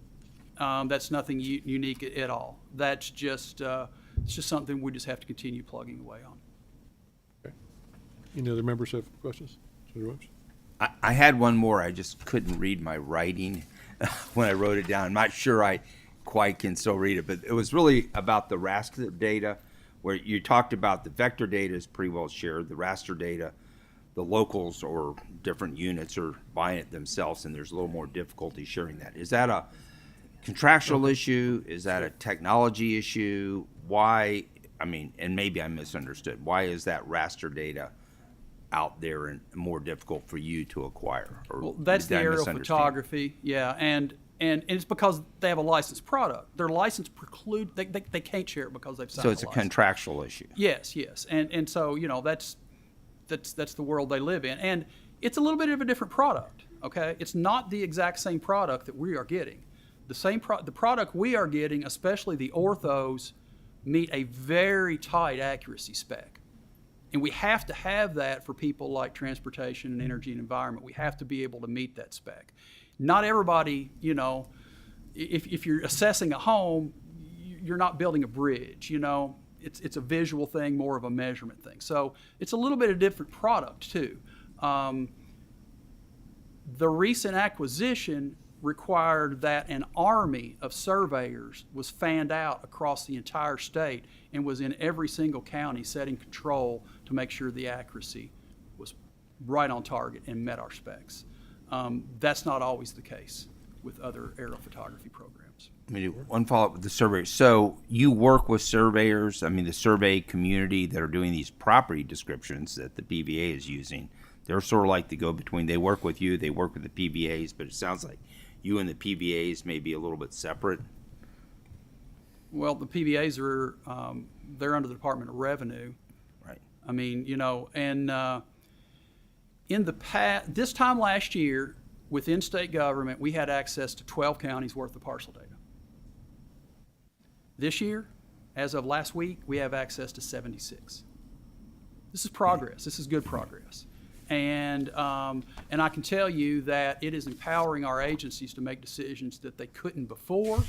That's nothing unique at all. That's just, it's just something we just have to continue plugging away on. Okay. Any other members have questions? Senator Williams? I had one more. I just couldn't read my writing when I wrote it down. I'm not sure I quite can still read it, but it was really about the raster data, where you talked about the vector data is pretty well shared. The raster data, the locals or different units are buying it themselves, and there's a little more difficulty sharing that. Is that a contractual issue? Is that a technology issue? Why, I mean, and maybe I misunderstood, why is that raster data out there and more difficult for you to acquire? Or Well, that's did the I aerial misunderstand? photography, yeah, and it's because they have a licensed product. Their license preclude, they can't share it because they've signed So it's a license. contractual issue. Yes, and so, you know, that's the world they live in. And it's a little bit of a different product, okay? It's not the exact same product that we are getting. The product we are getting, especially the orthos, meet a very tight accuracy spec. And we have to have that for people like transportation and energy and environment. We have to be able to meet that spec. Not everybody, you know, if you're assessing a home, you're not building a bridge, you know. It's a visual thing, more of a measurement thing. So it's a little bit of different product too. The recent acquisition required that an army of surveyors was fanned out across the entire state and was in every single county setting control to make sure the accuracy was right on target and met our specs. That's not always the case with other aerial photography programs. I mean, one follow-up with the surveyors. So you work with surveyors, I mean, the survey community that are doing these property descriptions that the PVA is using. They're sort of like the go-between. They work with you, they work with the PVAs, but it sounds like you and the PVAs may be a little bit separate. Well, the PVAs are, they're under the Department of Revenue. Right. I mean, you know, and in the past, this time last year, within state government, we had access to 12 counties worth of parcel data. This year, as of last week, we have access to 76. This is progress. This is good progress. And I can tell you that it is empowering our agencies to make decisions that they couldn't before,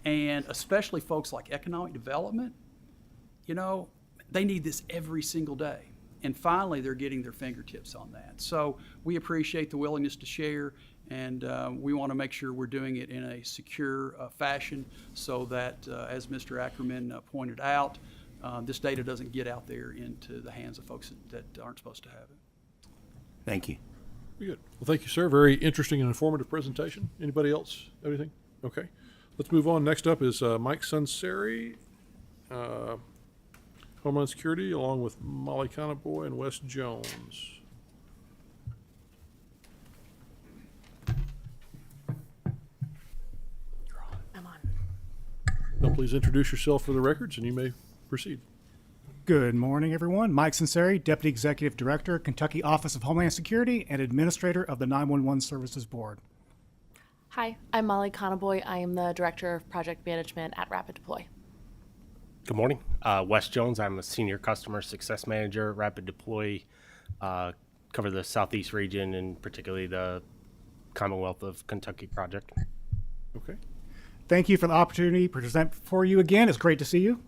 and especially folks like economic development, you know, they need this every single day. And finally, they're getting their fingertips on that. So we appreciate the willingness to share, and we want to make sure we're doing it in a secure fashion so that, as Mr. Ackerman pointed out, this data doesn't get out there into the hands of folks that aren't supposed to have it. Thank you. Very good. Well, thank you, sir. Very interesting and informative presentation. Anybody else? Anything? Okay. Let's move on. Next up is Mike Sunseri, Homeland Security, along with Molly Conaboy and Wes Jones. I'm on. Now, please introduce yourself for the records, and you may proceed. Good morning, everyone. Mike Sunseri, Deputy Executive Director, Kentucky Office of Homeland Security, and Administrator of the 911 Services Board. Hi, I'm Molly Conaboy. I am the Director of Project Management at Rapid Deploy. Good morning. Wes Jones. I'm a Senior Customer Success Manager at Rapid Deploy. Cover the Southeast region and particularly the Commonwealth of Kentucky project. Okay. Thank you for the opportunity to present for you again. It's great to see you.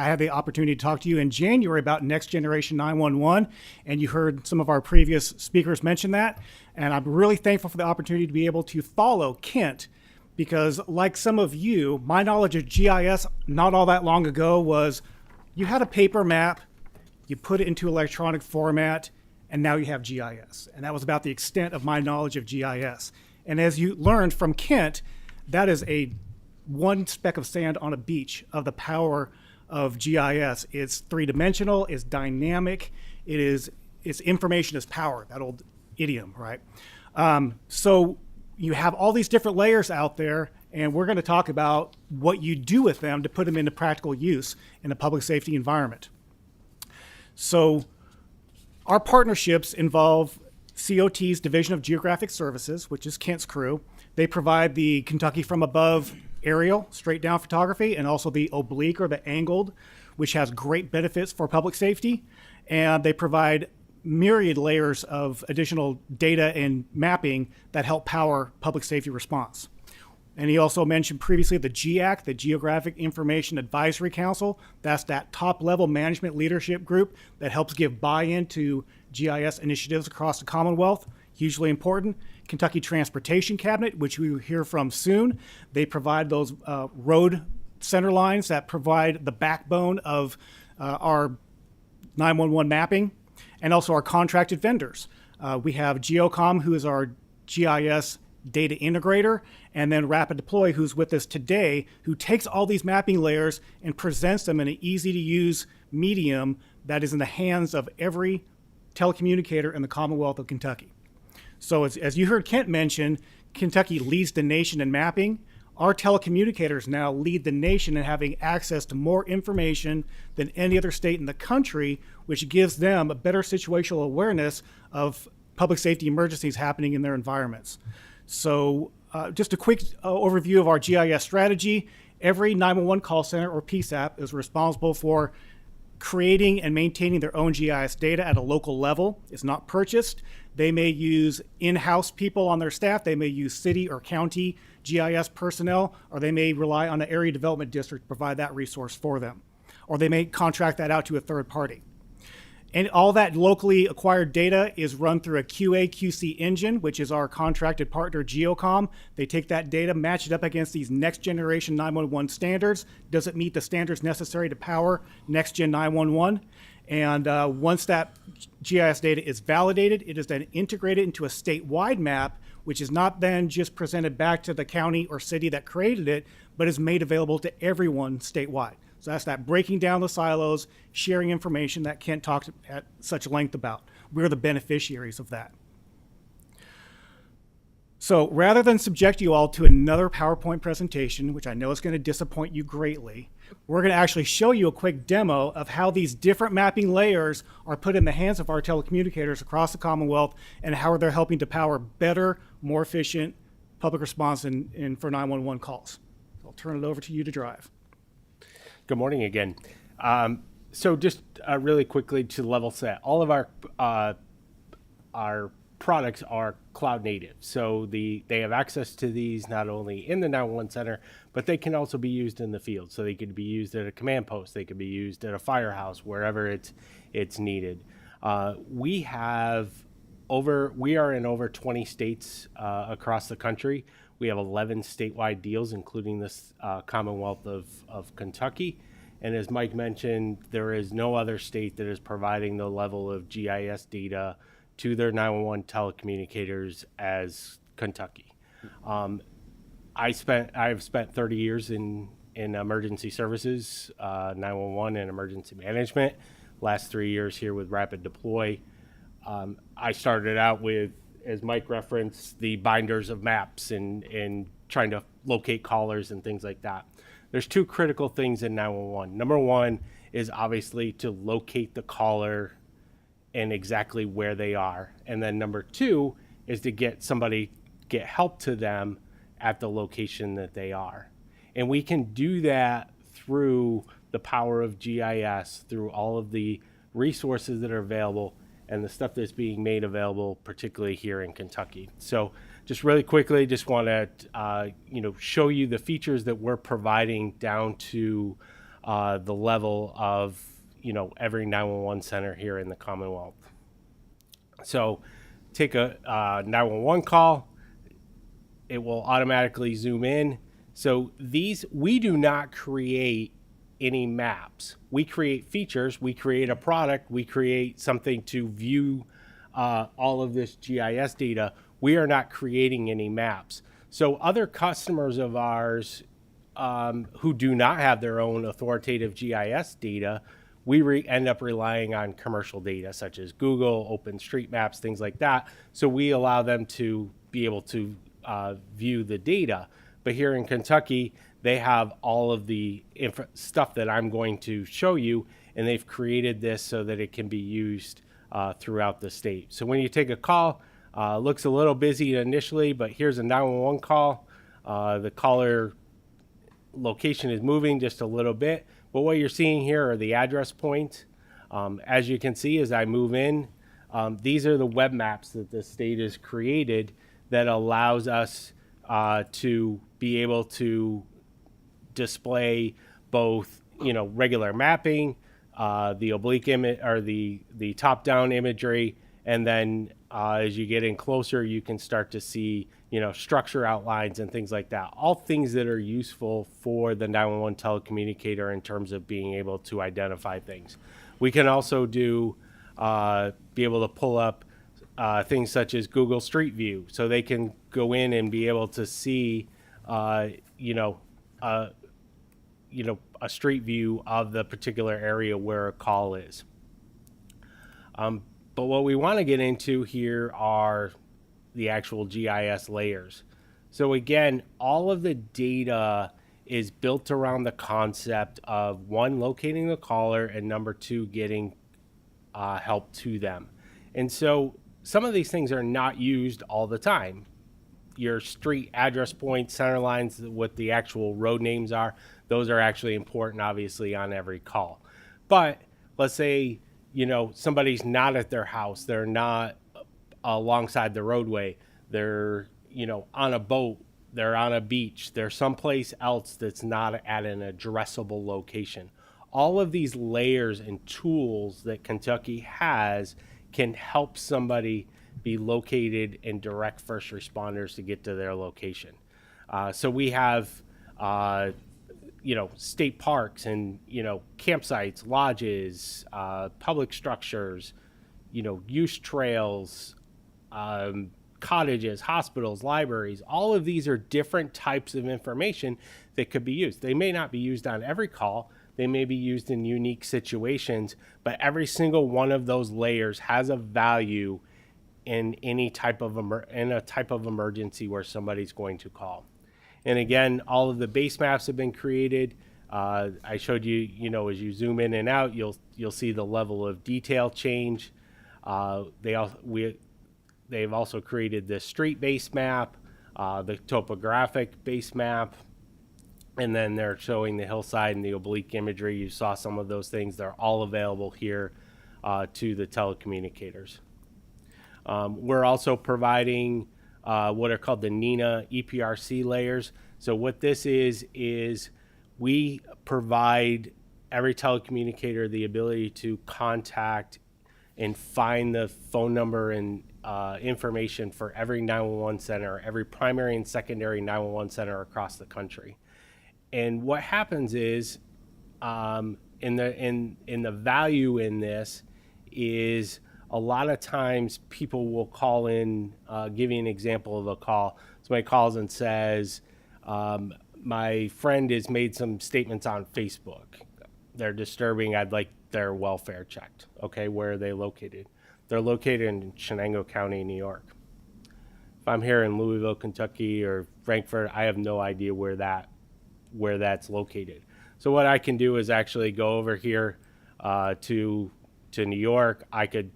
I had the opportunity to talk to you in January about Next Generation 911, and you heard some of our previous speakers mention that. And I'm really thankful for the opportunity to be able to follow Kent, because like some of you, my knowledge of GIS not all that long ago was you had a paper map, you put it into electronic format, and now you have GIS. And that was about the extent of my knowledge of GIS. And as you learned from Kent, that is a one speck of sand on a beach of the power of GIS. It's three-dimensional, it's dynamic, its information is power, that old idiom, right? So you have all these different layers out there, and we're going to talk about what you do with them to put them into practical use in a public safety environment. So our partnerships involve COT's Division of Geographic Services, which is Kent's crew. They provide the Kentucky from above aerial, straight down photography, and also the oblique or the angled, which has great benefits for public safety. And they provide myriad layers of additional data and mapping that help power public safety response. And he also mentioned previously the GIAC, the Geographic Information Advisory Council. That's that top-level management leadership group that helps give buy-in to GIS initiatives across the Commonwealth. Hugely important. Kentucky Transportation Cabinet, which we will hear from soon. They provide those road center lines that provide the backbone of our 911 mapping, and also our contracted vendors. We have Geocom, who is our GIS data integrator, and then Rapid Deploy, who's with us today, who takes all these mapping layers and presents them in an easy-to-use medium that is in the hands of every telecommunicator in the Commonwealth of Kentucky. So as you heard Kent mention, Kentucky leads the nation in mapping. Our telecommunicators now lead the nation in having access to more information than any other state in the country, which gives them a better situational awareness of public safety emergencies happening in their environments. So just a quick overview of our GIS strategy. Every 911 call center or PSAP is responsible for creating and maintaining their own GIS data at a local level. It's not purchased. They may use in-house people on their staff. They may use city or county GIS personnel, or they may rely on the area development district to provide that resource for them. Or they may contract that out to a third party. And all that locally acquired data is run through a QA/QC engine, which is our contracted partner, Geocom. They take that data, match it up against these next generation 911 standards. Does it meet the standards necessary to power next gen 911? And once that GIS data is validated, it is then integrated into a statewide map, which is not then just presented back to the county or city that created it, but is made available to everyone statewide. So that's that breaking down the silos, sharing information that Kent talked at such length about. We're the beneficiaries of that. So rather than subject you all to another PowerPoint presentation, which I know is going to disappoint you greatly, we're going to actually show you a quick demo of how these different mapping layers are put in the hands of our telecommunicators across the Commonwealth and how they're helping to power better, more efficient public response for 911 calls. So I'll turn it over to you to drive. Good morning again. So just really quickly to level set, all of our products are cloud native. So they have access to these not only in the 911 center, but they can also be used in the field. So they could be used at a command post, they could be used at a firehouse, wherever it's needed. We are in over 20 states across the country. We have 11 statewide deals, including this Commonwealth of Kentucky. And as Mike mentioned, there is no other state that is providing the level of GIS data to their 911 telecommunicators as Kentucky. I've spent 30 years in emergency services, 911 and emergency management. Last 3 years here with Rapid Deploy. I started out with, as Mike referenced, the binders of maps and trying to locate callers and things like that. There's two critical things in 911. Number one is obviously to locate the caller and exactly where they are. And then number two is to get help to them at the location that they are. And we can do that through the power of GIS, through all of the resources that are available and the stuff that's being made available, particularly here in Kentucky. So just really quickly, just want to show you the features that we're providing down to the level of every 911 center here in the Commonwealth. So take a 911 call, it will automatically zoom in. So we do not create any maps. We create features, we create a product, we create something to view all of this GIS data. We are not creating any maps. So other customers of ours who do not have their own authoritative GIS data, we end up relying on commercial data such as Google, OpenStreetMaps, things like that. So we allow them to be able to view the data. But here in Kentucky, they have all of the stuff that I'm going to show you, and they've created this so that it can be used throughout the state. So when you take a call, looks a little busy initially, but here's a 911 call. The caller location is moving just a little bit, but what you're seeing here are the address points. As you can see, as I move in, these are the web maps that the state has created that allows us to be able to display both, regular mapping, the oblique image or the top-down imagery, and then as you get in closer, you can start to see, structure outlines and things like that. All things that are useful for the 911 telecommunicator in terms of being able to identify things. We can also be able to pull up things such as Google Street View, so they can go in and be able to see, a street view of the particular area where a call is. But what we want to get into here are the actual GIS layers. So again, all of the data is built around the concept of, one, locating the caller, and number two, getting help to them. And so some of these things are not used all the time. Your street address points, center lines, what the actual road names are, those are actually important, obviously, on every call. But let's say, somebody's not at their house, they're not alongside the roadway, they're, on a boat, they're on a beach, they're someplace else that's not at an addressable location. All of these layers and tools that Kentucky has can help somebody be located and direct first responders to get to their location. So we have, state parks and, campsites, lodges, public structures, use trails, cottages, hospitals, libraries. All of these are different types of information that could be used. They may not be used on every call. They may be used in unique situations, but every single one of those layers has a value in any type of emergency where somebody's going to call. And again, all of the base maps have been created. I showed you, as you zoom in and out, you'll see the level of detail change. They've also created this street base map, the topographic base map, and then they're showing the hillside and the oblique imagery. You saw some of those things. They're all available here to the telecommunicators. We're also providing what are called the NINA EPRC layers. So what this is we provide every telecommunicator the ability to contact and find the phone number and information for every 911 center, every primary and secondary 911 center across the country. And what happens is, in the value in this is a lot of times people will call in, give you an example of a call. Somebody calls and says, my friend has made some statements on Facebook. They're disturbing. I'd like their welfare checked. Okay, where are they located? They're located in Shenango County, New York. If I'm here in Louisville, Kentucky, or Frankfurt, I have no idea where that's located. So what I can do is actually go over here to New York. I could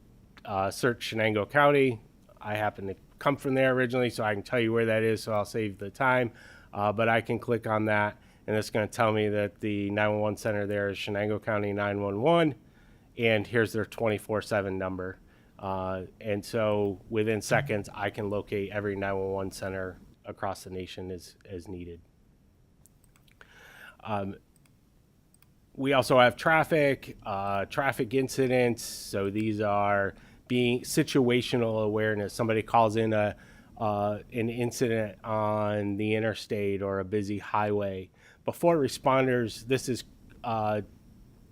search Shenango County. I happen to come from there originally, so I can tell you where that is, so I'll save the time. But I can click on that, and it's going to tell me that the 911 center there is Shenango County 911, and here's their 24/7 number. And so within seconds, I can locate every 911 center across the nation as needed. We also have traffic incidents. So these are being situational awareness. Somebody calls in an incident on the interstate or a busy highway. Before responders, this is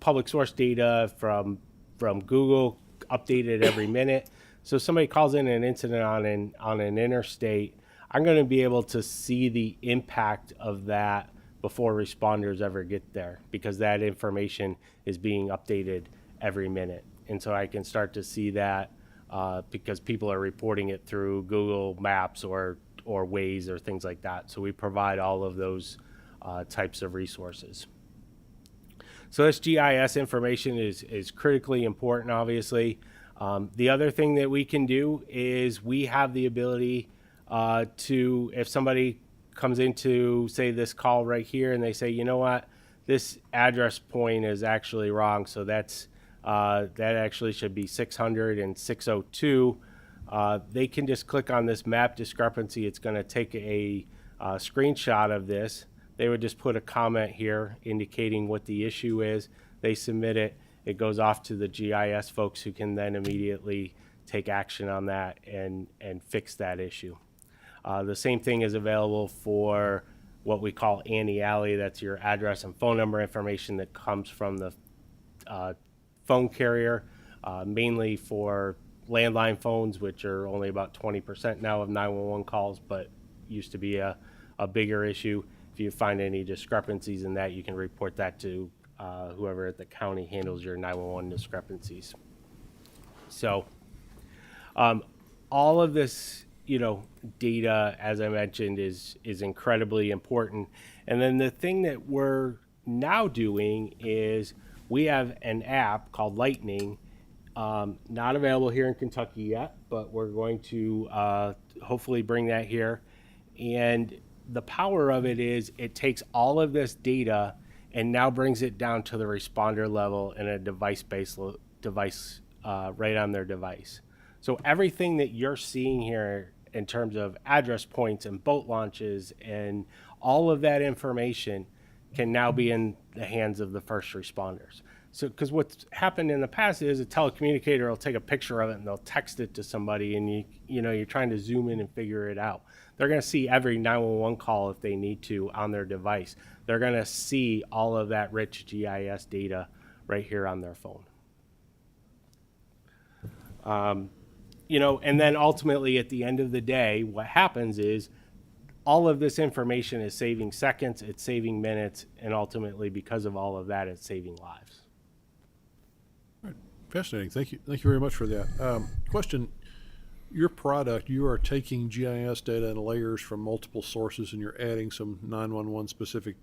public source data from Google, updated every minute. So somebody calls in an incident on an interstate, I'm going to be able to see the impact of that before responders ever get there, because that information is being updated every minute. And so I can start to see that because people are reporting it through Google Maps or Waze or things like that. So we provide all of those types of resources. So this GIS information is critically important, obviously. The other thing that we can do is we have the ability to, if somebody comes into, say, this call right here, and they say, you know what, this address point is actually wrong, so that actually should be 600 and 602. They can just click on this map discrepancy. It's going to take a screenshot of this. They would just put a comment here indicating what the issue is. They submit it. It goes off to the GIS folks, who can then immediately take action on that and fix that issue. The same thing is available for what we call Annie Alley. That's your address and phone number information that comes from the phone carrier, mainly for landline phones, which are only about 20% now of 911 calls, but used to be a bigger issue. If you find any discrepancies in that, you can report that to whoever at the county handles your 911 discrepancies. So all of this, data, as I mentioned, is incredibly important. And then the thing that we're now doing is we have an app called Lightning, not available here in Kentucky yet, but we're going to hopefully bring that here. And the power of it is it takes all of this data and now brings it down to the responder level in a device-based device right on their device. So everything that you're seeing here in terms of address points and boat launches and all of that information can now be in the hands of the first responders. So, because what's happened in the past is a telecommunicator will take a picture of it and they'll text it to somebody, and you're trying to zoom in and figure it out. They're going to see every 911 call if they need to on their device. They're going to see all of that rich GIS data right here on their phone. And then ultimately at the end of the day, what happens is all of this information is saving seconds, it's saving minutes, and ultimately because of all of that, it's saving lives. Fascinating. Thank you. Thank you very much for that. Question, your product, you are taking GIS data and layers from multiple sources, and you're adding some 911 specific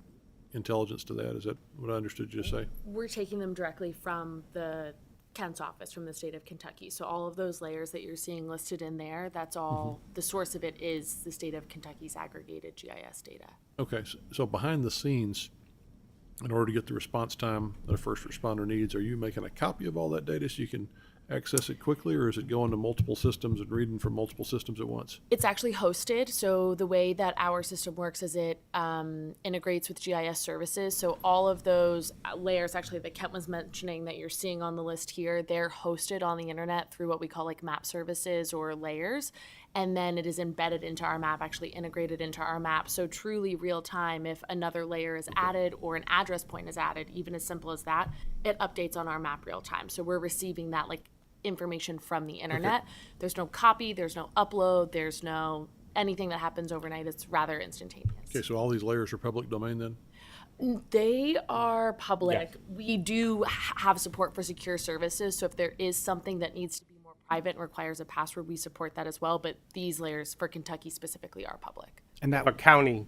intelligence to that. Is that what I understood you to say? We're taking them directly from the Kent's office, from the state of Kentucky. So all of those layers that you're seeing listed in there, that's all, the source of it is the state of Kentucky's aggregated GIS data. Okay. So behind the scenes, in order to get the response time that a first responder needs, are you making a copy of all that data so you can access it quickly, or is it going to multiple systems and reading from multiple systems at once? It's actually hosted. So the way that our system works is it integrates with GIS services. So all of those layers, actually, that Kent was mentioning that you're seeing on the list here, they're hosted on the internet through what we call like map services or layers. And then it is embedded into our map, actually integrated into our map. So truly real time, if another layer is added or an address point is added, even as simple as that, it updates on our map real time. So we're receiving that like information from the internet. Okay. There's no copy, there's no upload, there's no anything that happens overnight. It's rather instantaneous. Okay, so all these layers are public domain then? They are public. Yeah. We do have support for secure services. So if there is something that needs to be more private and requires a password, we support that as well. But these layers for Kentucky specifically are public. And that For county,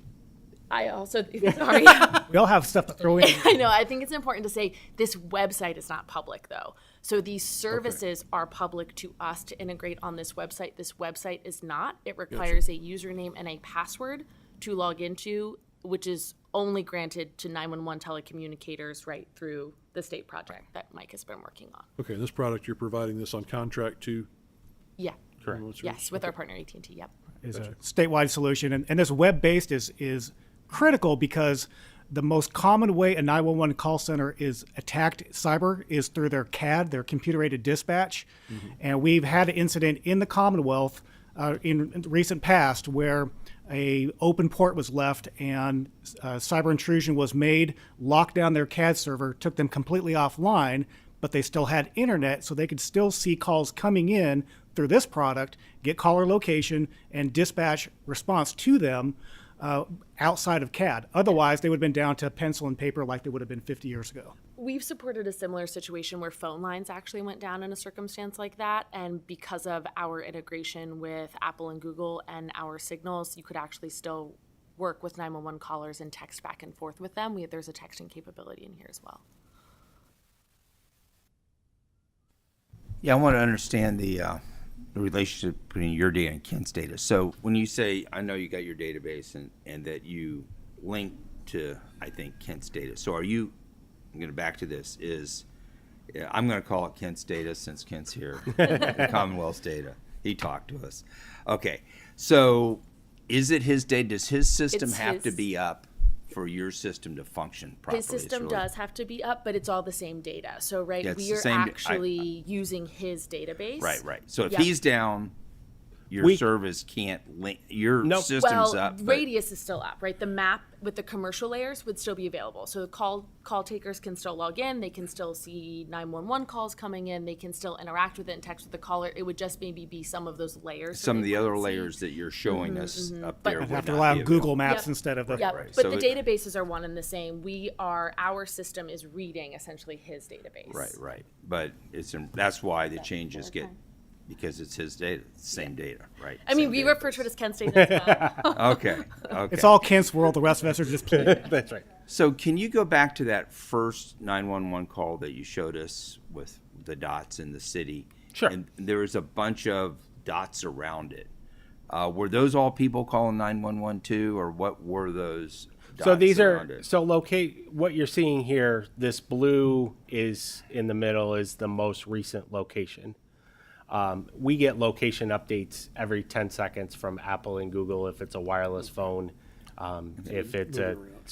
I also, sorry. we all have stuff to throw in. I know. I think it's important to say this website is not public, though. So these services are public to us to integrate on this website. This website is not. It requires a username and a password to log into, which is only granted to 911 telecommunicators right through the state project that Mike has been working on. Okay, this product, you're providing this on contract to? Yeah. correct. Yes, with our partner AT&T, yep. Is a statewide solution. And this web-based is critical because the most common way a 911 call center is attacked cyber is through their CAD, their computer-aided dispatch. Mm-hmm. And we've had an incident in the Commonwealth in recent past where a open port was left and cyber intrusion was made, locked down their CAD server, took them completely offline, but they still had internet, so they could still see calls coming in through this product, get caller location, and dispatch response to them. outside of CAD. Otherwise, they would have been down to pencil and paper like they would have been 50 years ago. We've supported a similar situation where phone lines actually went down in a circumstance like that. And because of our integration with Apple and Google and our signals, you could actually still work with 911 callers and text back and forth with them. There's a texting capability in here as well. Yeah, I want to understand the relationship between your data and Kent's data. So when you say, I know you got your database and that you link to, I think, Kent's data. So are you, I'm going to back to this, I'm going to call it Kent's data since Kent's here, Commonwealth's data. He talked to us. Okay, so is it his data? Does his system have to be up for your system to function properly? His system does have to be up, but it's all the same data. So, right, Yeah, it's we the are same actually using his database. Right. So if Yep. he's down, your service can't link, your system's Well, up. but- radius is still up, right? The map with the commercial layers would still be available. So call takers can still log in. They can still see 911 calls coming in. They can still interact with it and text with the caller. It would just maybe be some of those layers. that Some of they the other couldn't see. layers that you're showing us up But- there. I'd I'd would have to not rely be on Google available. Maps Yep. instead of the. Yeah, Right. but So the it- databases are one and the same. Our system is reading essentially his database. Right. But that's why the changes get, because it's his data, same data, right? I mean, Same we data. refer to it as Kent's data as well. Okay. It's all Kent's world. The rest of us are just That's right. So can you go back to that first 911 call that you showed us with the dots in the city? Sure. And there was a bunch of dots around it. Were those all people calling 911 too, or what were those dots So these around are it? locate what you're seeing here. This blue is in the middle is the most recent location. We get location updates every 10 seconds from Apple and Google if it's a wireless phone. If it's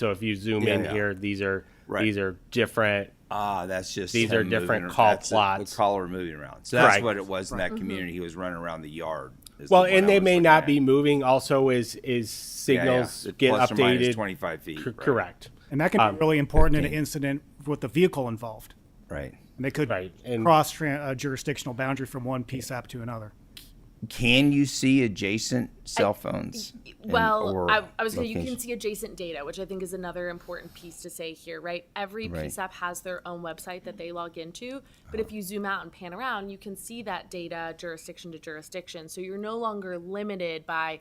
if you zoom in Yeah. here, these are Right. different. That's just These him are different moving- call that's plots. The caller moving around. So that's Right. what it was in that community. He was running around the yard. is Well, the one and I they was may looking not at. be moving. Also, is signals Yeah. get Plus or minus updated. 25 feet. Right. Correct. And that can be really important in an incident with the vehicle involved. Right. And they could Right, and- cross a jurisdictional boundary from one PSAP to another. Can you see adjacent cell phones? Well, I was going to, you can locations? see adjacent data, which I think is another important piece to say here, right? Every Right. PSAP has their own website that they log into, but if you zoom out and pan around, you can see that data jurisdiction to jurisdiction. So you're no longer limited by,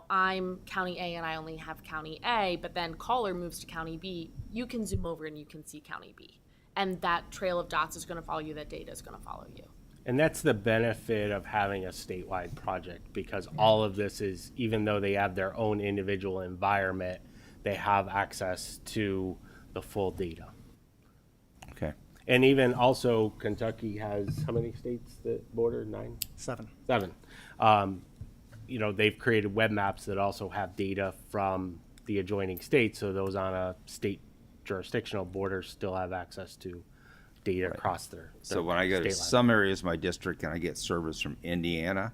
I'm County A and I only have County A, but then caller moves to County B. You can zoom over and you can see County B. And that trail of dots is going to follow you, that data is going to follow you. And that's the benefit of having a statewide project, because all of this is, even though they have their own individual environment, they have access to the full data. Okay. And even also Kentucky has, how many states that border? 9? 7. 7. They've created web maps that also have data from the adjoining states, so those on a state jurisdictional border still have access to data across their So when I go to state line. some areas of my district and I get service from Indiana,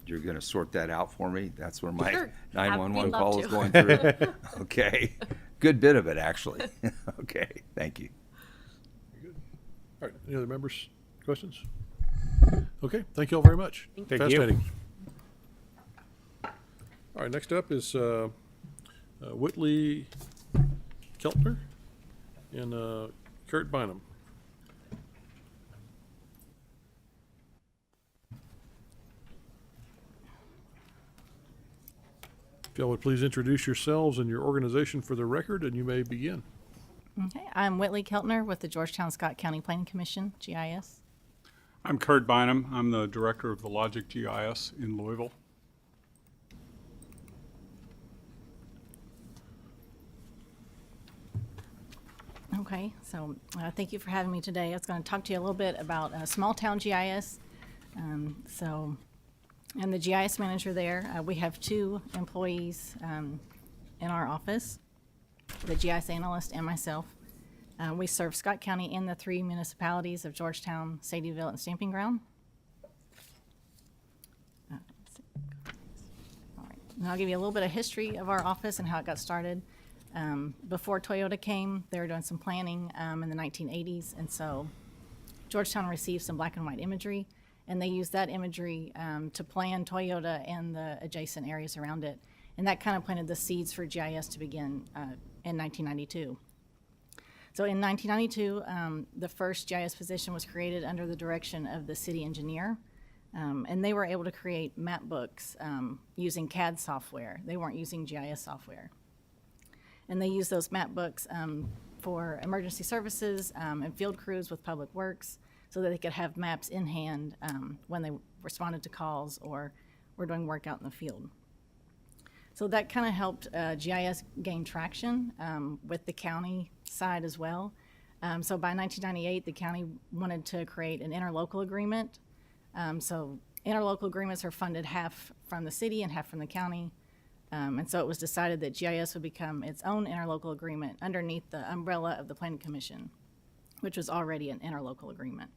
you're going to sort that out for me? That's where my Sure. 911 We'd love call is to. going through? Okay. Good bit of it, actually. Okay. Thank you. All right, any other members, questions? Okay, thank you all very much. Thank you. Fascinating. All right, next up is Whitley Keltner and Curt Bynum. If y'all would please introduce yourselves and your organization for the record, and you may begin. Okay, I'm Whitley Keltner with the Georgetown Scott County Planning Commission, GIS. I'm Curt Bynum. I'm the director of the Logic GIS in Louisville. Okay, so thank you for having me today. I was going to talk to you a little bit about small town GIS. I'm the GIS manager there. We have 2 employees in our office, the GIS analyst and myself. We serve Scott County and the 3 municipalities of Georgetown, Sadieville, and Stamping Ground. All right. And I'll give you a little bit of history of our office and how it got started. Before Toyota came, they were doing some planning in the 1980s, and so Georgetown received some black and white imagery, and they used that imagery to plan Toyota and the adjacent areas around it. And that kind of planted the seeds for GIS to begin in 1992. So in 1992, the first GIS position was created under the direction of the city engineer. And they were able to create map books using CAD software. They weren't using GIS software. And they used those map books for emergency services and field crews with public works so that they could have maps in hand when they responded to calls or were doing work out in the field. So that kind of helped GIS gain traction with the county side as well. So by 1998, the county wanted to create an interlocal agreement. So interlocal agreements are funded half from the city and half from the county. And so it was decided that GIS would become its own interlocal agreement underneath the umbrella of the Planning Commission, which was already an interlocal agreement.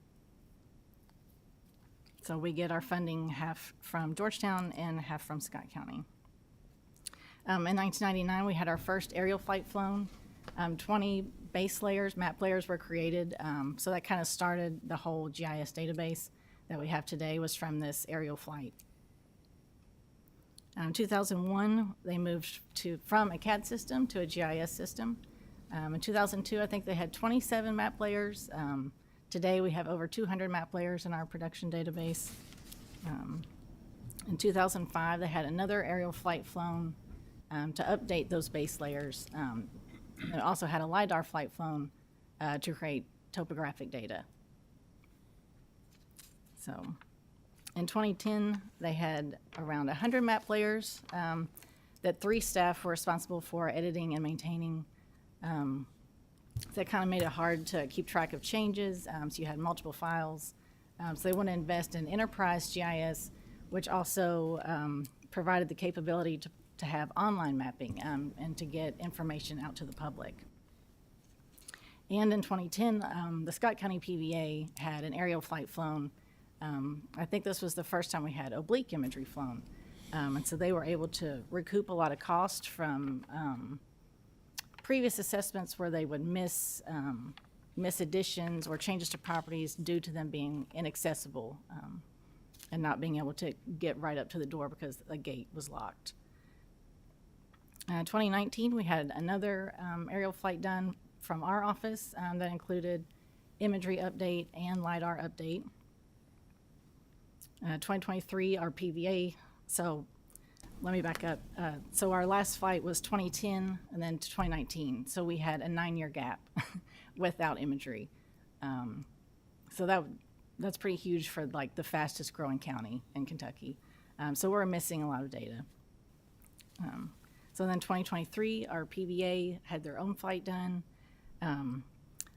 So we get our funding half from Georgetown and half from Scott County. In 1999, we had our first aerial flight flown. 20 base layers, map layers were created. So that kind of started the whole GIS database that we have today was from this aerial flight. 2001, they moved from a CAD system to a GIS system. In 2002, I think they had 27 map layers. Today, we have over 200 map layers in our production database. In 2005, they had another aerial flight flown to update those base layers. They also had a LiDAR flight flown to create topographic data. So in 2010, they had around 100 map layers that 3 staff were responsible for editing and maintaining. So that kind of made it hard to keep track of changes. So you had multiple files. So they want to invest in enterprise GIS, which also provided the capability to have online mapping and to get information out to the public. And in 2010, the Scott County PVA had an aerial flight flown. I think this was the first time we had oblique imagery flown. And so they were able to recoup a lot of cost from previous assessments where they would miss additions or changes to properties due to them being inaccessible and not being able to get right up to the door because the gate was locked. 2019, we had another aerial flight done from our office that included imagery update and LiDAR update. 2023, our PVA, so let me back up. So our last flight was 2010 and then to 2019. So we had a 9-year gap without imagery. So that's pretty huge for like the fastest growing county in Kentucky. So we're missing a lot of data. So then 2023, our PVA had their own flight done.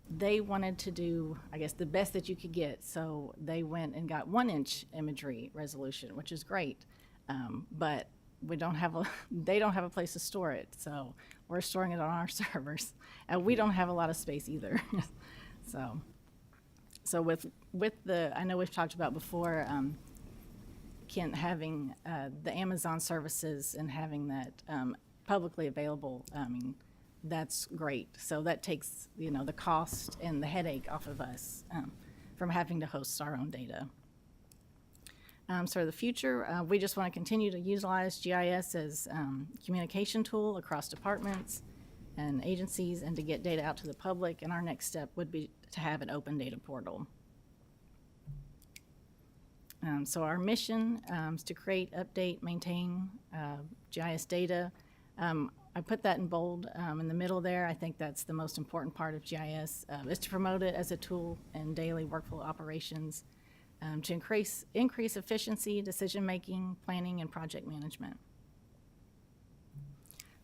They wanted to do, I guess, the best that you could get. So they went and got 1-inch imagery resolution, which is great. But they don't have a place to store it. So we're storing it on our servers. And we don't have a lot of space either. So with the, I know we've talked about before, Kent having the Amazon services and having that publicly available, I mean, that's great. So that takes, the cost and the headache off of us from having to host our own data. So the future, we just want to continue to utilize GIS as communication tool across departments and agencies and to get data out to the public. And our next step would be to have an open data portal. So our mission is to create, update, maintain GIS data. I put that in bold in the middle there. I think that's the most important part of GIS, is to promote it as a tool in daily workflow operations to increase efficiency, decision-making, planning, and project management.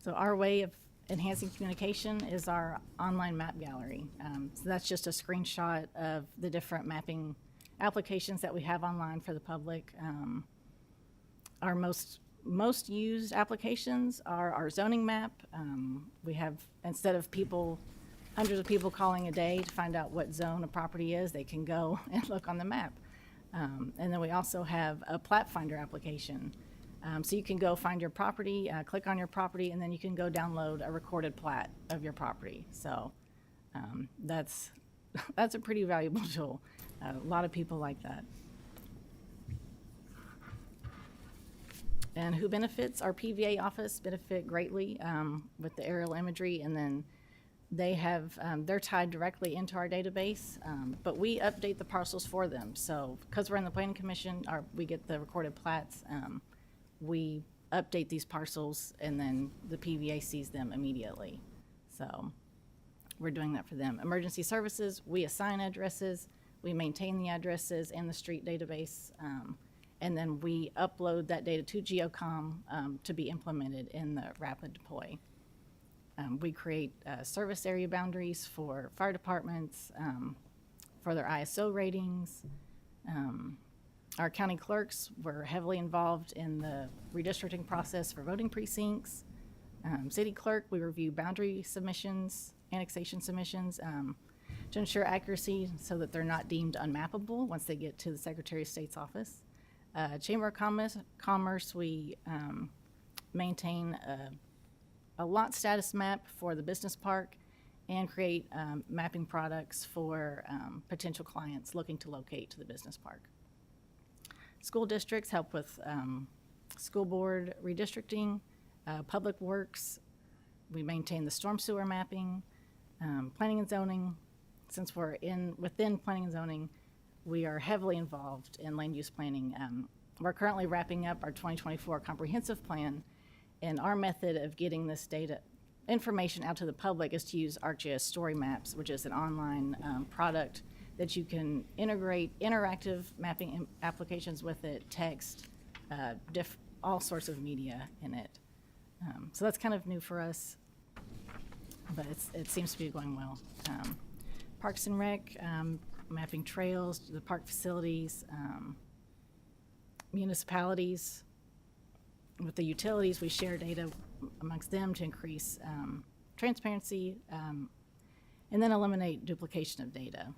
So our way of enhancing communication is our online map gallery. So that's just a screenshot of the different mapping applications that we have online for the public. Our most used applications are our zoning map. We have, instead of hundreds of people calling a day to find out what zone a property is, they can go and look on the map. And then we also have a plat finder application. So you can go find your property, click on your property, and then you can go download a recorded plat of your property. So that's a pretty valuable tool. A lot of people like that. And who benefits? Our PVA office benefit greatly with the aerial imagery, and then they have, they're tied directly into our database, but we update the parcels for them. So because we're in the Planning Commission, we get the recorded plats, we update these parcels, and then the PVA sees them immediately. So we're doing that for them. Emergency services, we assign addresses, we maintain the addresses and the street database, and then we upload that data to Geocom to be implemented in the rapid deploy. We create service area boundaries for fire departments, for their ISO ratings. Our county clerks were heavily involved in the redistricting process for voting precincts. City clerk, we review boundary submissions, annexation submissions, to ensure accuracy so that they're not deemed unmappable once they get to the Secretary of State's office. Chamber of Commerce, we maintain a lot status map for the business park and create mapping products for potential clients looking to locate to the business park. School districts help with school board redistricting, public works. We maintain the storm sewer mapping, planning and zoning. Since we're within planning and zoning, we are heavily involved in land use planning. We're currently wrapping up our 2024 comprehensive plan, and our method of getting this information out to the public is to use ArcGIS Story Maps, which is an online product that you can integrate interactive mapping applications with it, text, all sorts of media in it. So that's kind of new for us, but it seems to be going well. Parks and Rec, mapping trails, the park facilities, municipalities. With the utilities, we share data amongst them to increase transparency and then eliminate duplication of data.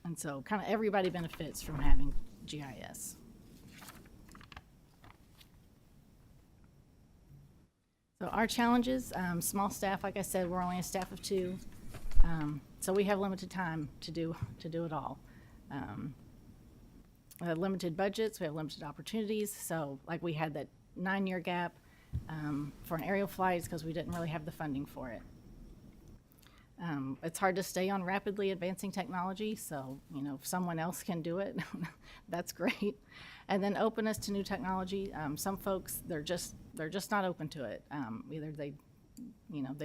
And so kind of everybody benefits from having GIS. So our challenges, small staff, like I said, we're only a staff of 2. So we have limited time to do it all. We have limited budgets, we have limited opportunities. So like we had that 9-year gap for an aerial flight because we didn't really have the funding for it. It's hard to stay on rapidly advancing technology, so if someone else can do it, that's great. And then openness to new technology. Some folks they're just not open to it. Either they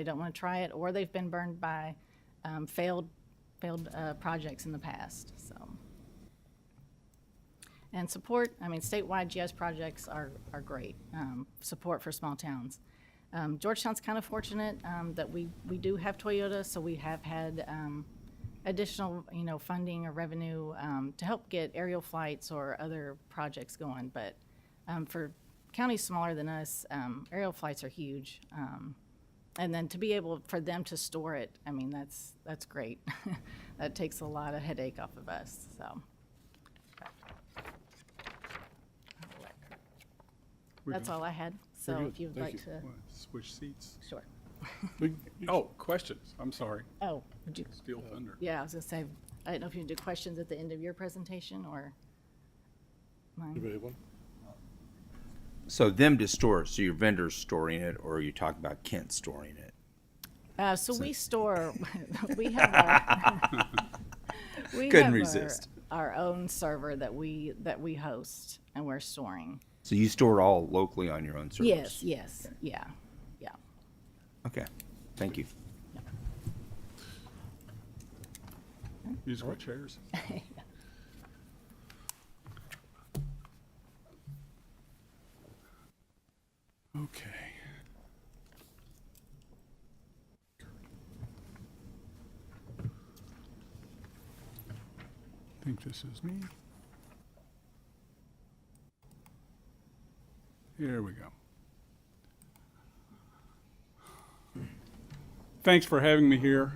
don't want to try it, or they've been burned by failed projects in the past. So. And support, statewide GIS projects are great, support for small towns. Georgetown's kind of fortunate that we do have Toyota, so we have had additional, funding or revenue to help get aerial flights or other projects going. But for counties smaller than us, aerial flights are huge. And then to be able for them to store it, that's great. That takes a lot of headache off of us, so. That's all I had. So Very if good. you'd Thank like to, Well, switch seats. sure. Oh, questions. I'm sorry. Oh, would you? Steal thunder. Yeah, I was gonna say, I don't know if you do questions at the end of your presentation or mine. Anybody have one? So them to store it, so your vendor's storing it, or are you talking about Kent storing it? So we store, we have our, Couldn't resist. our own server that we host and we're storing. So you store it all locally on your own servers? Yes, yeah. Okay, thank you. Musical chairs. Okay. I think this is me. Here we go. Thanks for having me here.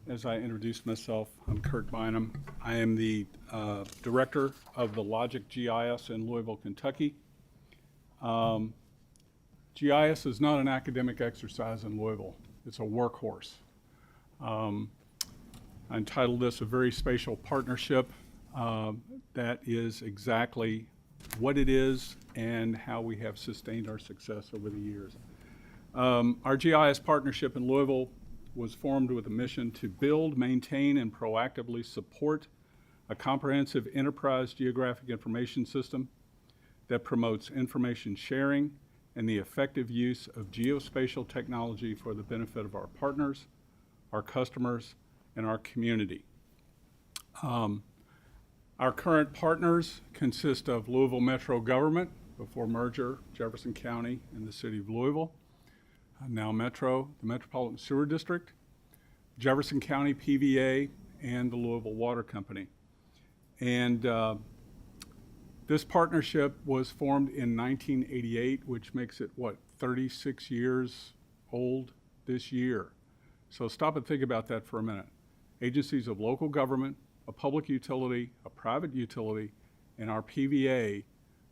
As I introduce myself, I'm Curt Bynum. I am the director of the Logic GIS in Louisville, Kentucky. GIS is not an academic exercise in Louisville. It's a workhorse. I entitled this a very spatial partnership. That is exactly what it is and how we have sustained our success over the years. Our GIS partnership in Louisville was formed with a mission to build, maintain, and proactively support a comprehensive enterprise geographic information system that promotes information sharing and the effective use of geospatial technology for the benefit of our partners, our customers, and our community. Our current partners consist of Louisville Metro Government, before merger, Jefferson County and the City of Louisville, now Metro, the Metropolitan Sewer District, Jefferson County PVA, and the Louisville Water Company. And this partnership was formed in 1988, which makes it, 36 years old this year. So stop and think about that for a minute. Agencies of local government, a public utility, a private utility, and our PVA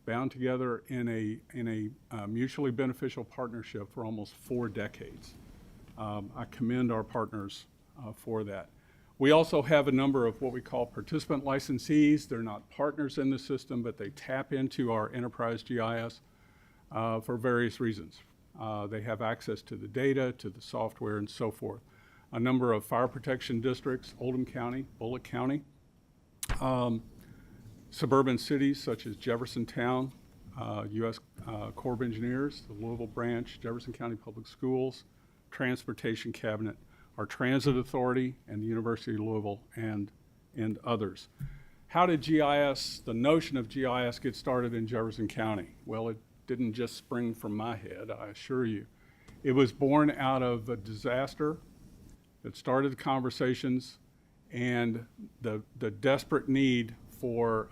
bound together in a mutually beneficial partnership for almost 4 decades. I commend our partners for that. We also have a number of what we call participant licensees. They're not partners in the system, but they tap into our enterprise GIS for various reasons. They have access to the data, to the software, and so forth. A number of fire protection districts, Oldham County, Bullitt County, suburban cities such as Jeffersontown, U.S. Corps of Engineers, the Louisville branch, Jefferson County Public Schools, Transportation Cabinet, our Transit Authority, and the University of Louisville, and others. How did GIS, the notion of GIS, get started in Jefferson County? Well, it didn't just spring from my head, I assure you. It was born out of a disaster that started the conversations and the desperate need for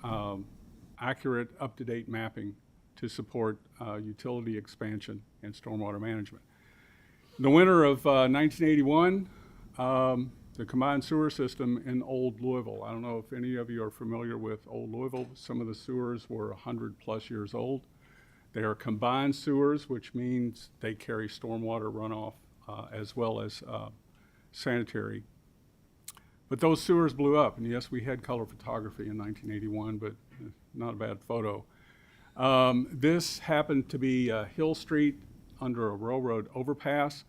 accurate, up-to-date mapping to support utility expansion and stormwater management. In the winter of 1981, the combined sewer system in Old Louisville. I don't know if any of you are familiar with Old Louisville. Some of the sewers were 100+ years old. They are combined sewers, which means they carry stormwater runoff as well as sanitary. But those sewers blew up, and yes, we had color photography in 1981, but not a bad photo. This happened to be Hill Street under a railroad overpass,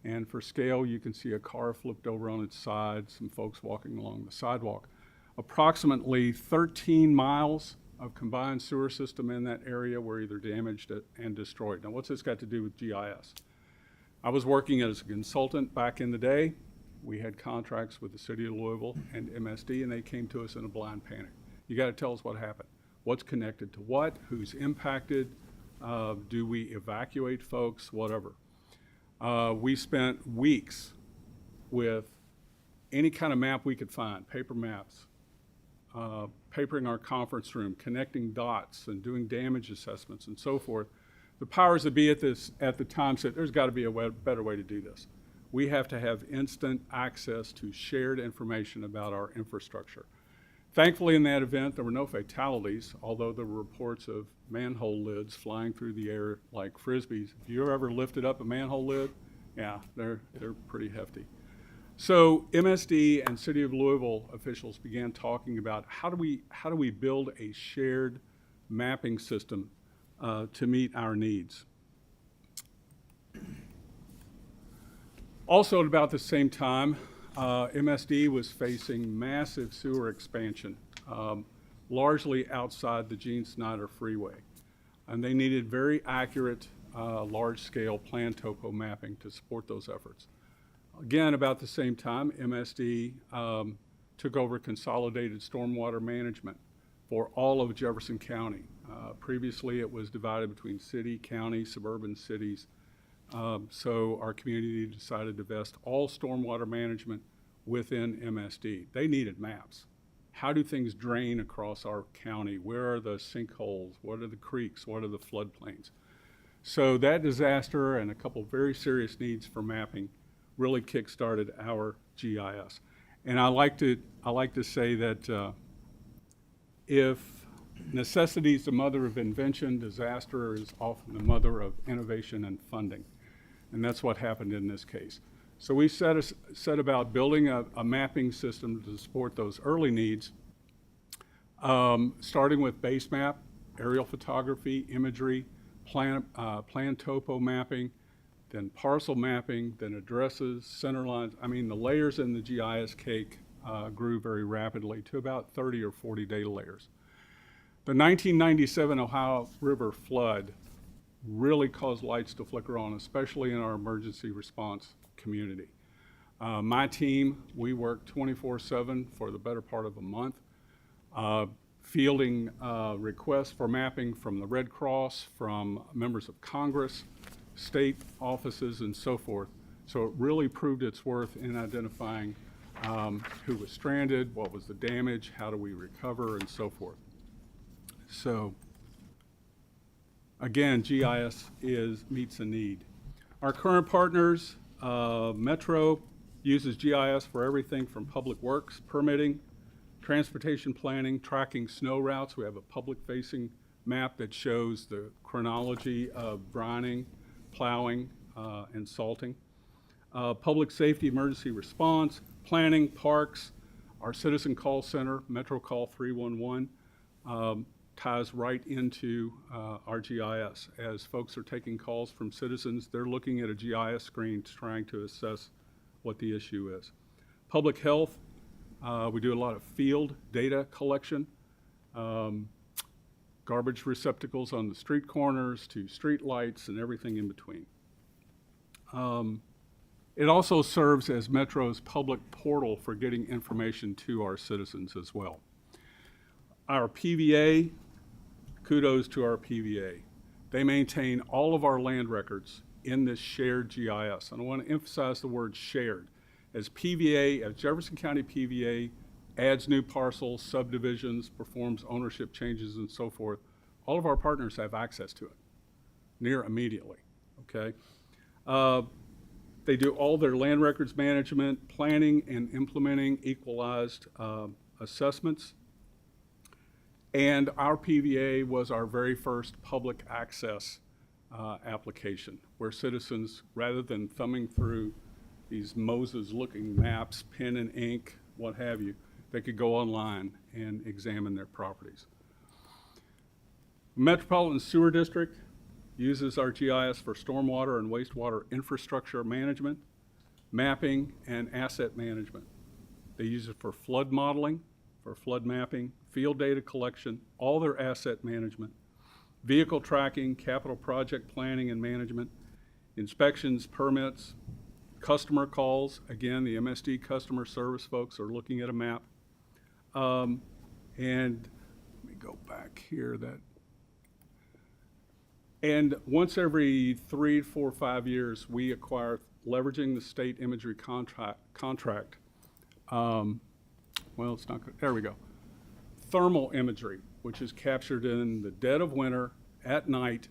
and for scale, you can see a car flipped over on its side, some folks walking along the sidewalk. Approximately 13 miles of combined sewer system in that area were either damaged and destroyed. Now, what's this got to do with GIS? I was working as a consultant back in the day. We had contracts with the City of Louisville and MSD, and they came to us in a blind panic. You got to tell us what happened. What's connected to what? Who's impacted? Do we evacuate folks? Whatever. We spent weeks with any kind of map we could find, paper maps, papering our conference room, connecting dots, and doing damage assessments and so forth. The powers that be at the time said, there's got to be a better way to do this. We have to have instant access to shared information about our infrastructure. Thankfully, in that event, there were no fatalities, although there were reports of manhole lids flying through the air like frisbees. Have you ever lifted up a manhole lid? Yeah, they're pretty hefty. So MSD and City of Louisville officials began talking about how do we build a shared mapping system to meet our needs. Also at about the same time, MSD was facing massive sewer expansion, largely outside the Gene Snyder Freeway. And they needed very accurate, large-scale plan topo mapping to support those efforts. Again, about the same time, MSD took over consolidated stormwater management for all of Jefferson County. Previously, it was divided between city, county, suburban cities. So our community decided to vest all stormwater management within MSD. They needed maps. How do things drain across our county? Where are the sinkholes? What are the creeks? What are the floodplains? So that disaster and a couple very serious needs for mapping really kick-started our GIS. And I like to say that if necessity is the mother of invention, disaster is often the mother of innovation and funding. And that's what happened in this case. So we set about building a mapping system to support those early needs, starting with base map aerial photography, imagery, plan topo mapping, then parcel mapping, then addresses, center lines. I mean, the layers in the GIS cake grew very rapidly to about 30 or 40 data layers. The 1997 Ohio River flood really caused lights to flicker on, especially in our emergency response community. My team, we worked 24/7 for the better part of a month, fielding requests for mapping from the Red Cross, from members of Congress, state offices, and so forth. So it really proved its worth in identifying who was stranded, what was the damage, how do we recover, and so forth. So again, GIS meets a need. Our current partners, Metro uses GIS for everything from public works, permitting, transportation planning, tracking snow routes. We have a public-facing map that shows the chronology of brining, plowing, and salting. Public safety emergency response, planning, parks, our citizen call center, Metro Call 311, ties right into our GIS. As folks are taking calls from citizens, they're looking at a GIS screen trying to assess what the issue is. Public health, we do a lot of field data collection, garbage receptacles on the street corners to street lights and everything in between. It also serves as Metro's public portal for getting information to our citizens as well. Our PVA, kudos to our PVA. They maintain all of our land records in this shared GIS. And I want to emphasize the word shared. As PVA, as Jefferson County PVA adds new parcels, subdivisions, performs ownership changes, and so forth, all of our partners have access to it near immediately, okay? They do all their land records management, planning, and implementing equalized assessments. And our PVA was our very first public access application, where citizens, rather than thumbing through these Moses-looking maps, pen and ink, what have you, they could go online and examine their properties. Metropolitan Sewer District uses our GIS for stormwater and wastewater infrastructure management, mapping, and asset management. They use it for flood modeling, for flood mapping, field data collection, all their asset management, vehicle tracking, capital project planning and management, inspections, permits, customer calls. Again, the MSD customer service folks are looking at a map. And let me go back here. And once every 3, 4, 5 years, we acquire, leveraging the state imagery contract. Well, it's not good. There we go. Thermal imagery, which is captured in the dead of winter at night,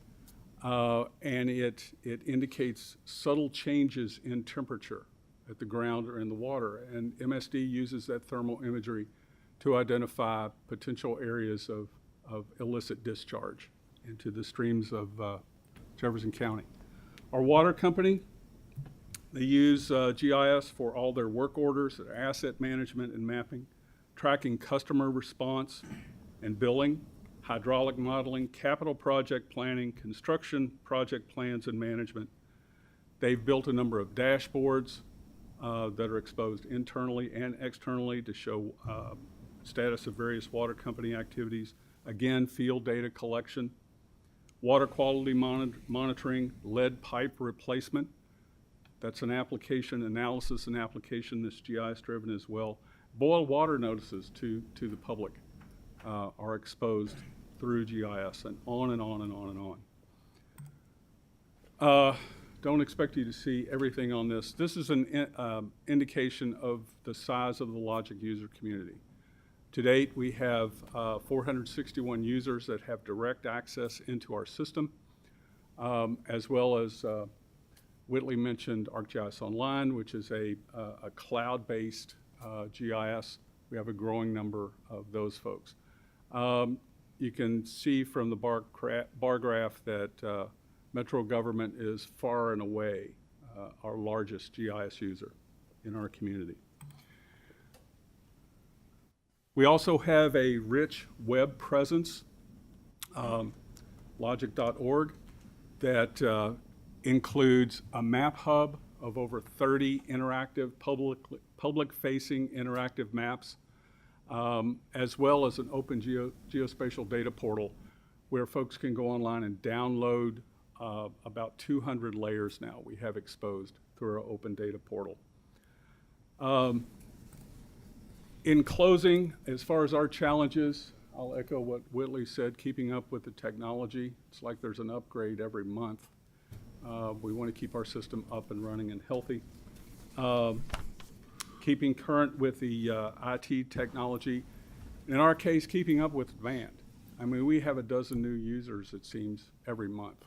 and it indicates subtle changes in temperature at the ground or in the water. And MSD uses that thermal imagery to identify potential areas of illicit discharge into the streams of Jefferson County. Our water company, they use GIS for all their work orders, their asset management and mapping, tracking customer response and billing, hydraulic modeling, capital project planning, construction project plans and management. They've built a number of dashboards that are exposed internally and externally to show status of various water company activities. Again, field data collection, water quality monitoring, lead pipe replacement. That's an application, analysis and application that's GIS driven as well. Boil water notices to the public are exposed through GIS, and on and on and on and on. Don't expect you to see everything on this. This is an indication of the size of the logic user community. To date, we have 461 users that have direct access into our system, as well as Whitley mentioned ArcGIS Online, which is a cloud-based GIS. We have a growing number of those folks. You can see from the bar graph that Metro government is far and away our largest GIS user in our community. We also have a rich web presence. logic.org, that includes a map hub of over 30 interactive, public-facing interactive maps, as well as an open geospatial data portal where folks can go online and download about 200 layers now we have exposed through our open data portal. In closing, as far as our challenges, I'll echo what Whitley said, keeping up with the technology. It's like there's an upgrade every month. We want to keep our system up and running and healthy. Keeping current with the IT technology. In our case, keeping up with demand. I mean, we have a dozen new users, it seems, every month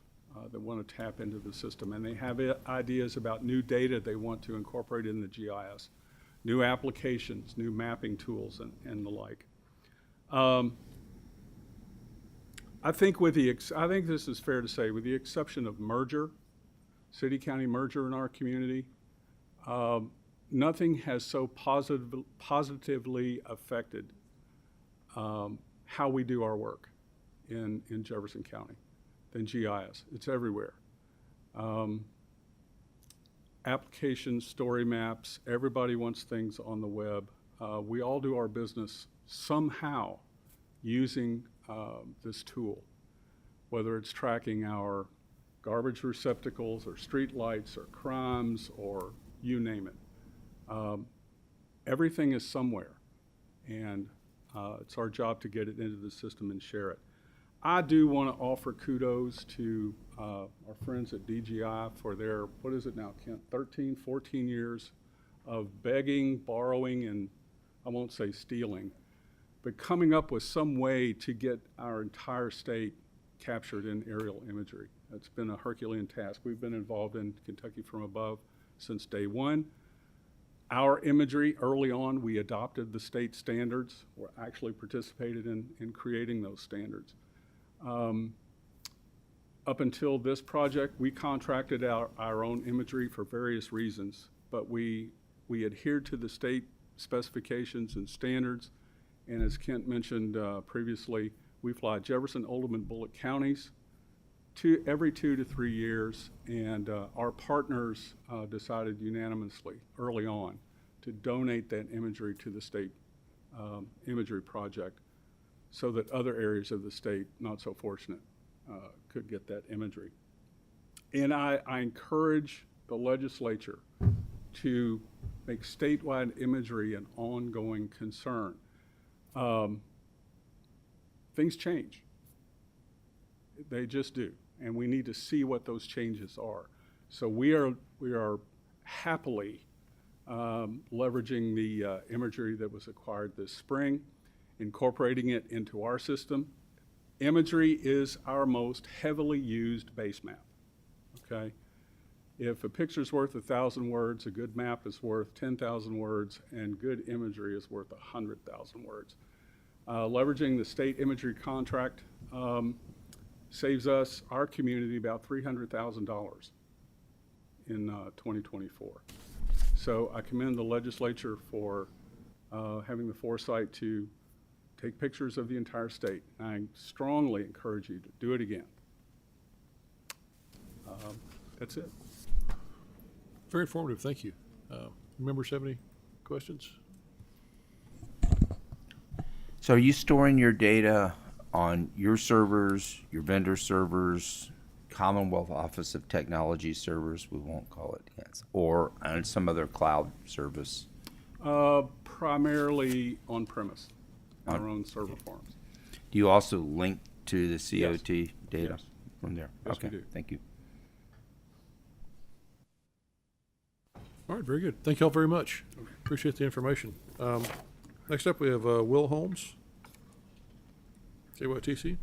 that want to tap into the system. And they have ideas about new data they want to incorporate in the GIS, new applications, new mapping tools, and the like. I think this is fair to say, with the exception of merger, city-county merger in our community, nothing has so positively affected how we do our work in Jefferson County than GIS. It's everywhere. Applications, story maps, everybody wants things on the web. We all do our business somehow using this tool, whether it's tracking our garbage receptacles or street lights or crimes or you name it. Everything is somewhere, and it's our job to get it into the system and share it. I do want to offer kudos to our friends at DGI for their, what is it now, Kent, 13, 14 years of begging, borrowing, and I won't say stealing, but coming up with some way to get our entire state captured in aerial imagery. It's been a Herculean task. We've been involved in Kentucky from Above since day one. Our imagery, early on, we adopted the state standards, or actually participated in creating those standards. Up until this project, we contracted our own imagery for various reasons, but we adhered to the state specifications and standards. And as Kent mentioned previously, we fly Jefferson, Oldham, and Bullitt counties every 2 to 3 years, and our partners decided unanimously early on to donate that imagery to the state imagery project so that other areas of the state, not so fortunate, could get that imagery. And I encourage the legislature to make statewide imagery an ongoing concern. Things change. They just do. And we need to see what those changes are. So we are happily leveraging the imagery that was acquired this spring, incorporating it into our system. Imagery is our most heavily used base map, okay? If a picture's worth 1,000 words, a good map is worth 10,000 words, and good imagery is worth 100,000 words. Leveraging the state imagery contract saves us, our community, about $300,000 in 2024. So I commend the legislature for having the foresight to take pictures of the entire state. I strongly encourage you to do it again. That's it. Very informative, thank you. Members have any questions? So are you storing your data on your servers, your vendor servers, Commonwealth Office of Technology servers, we won't call it, yes, or on some other cloud service? Primarily on-premise, our own server farms. Do you also link to the COT data Yes. from there? Yes, okay, we do. Thank you. All right, very good. Thank you all very much. Appreciate the information. Next up, we have Will Holmes, JYTC.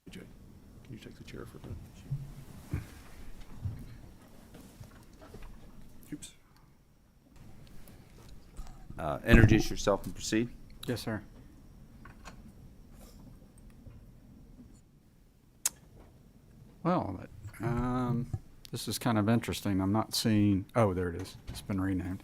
Hey, Jay, can you take the chair for a minute? Oops. Introduce yourself and proceed. Yes, sir. Well, this is kind of interesting. I'm not seeing, oh, there it is. It's been renamed.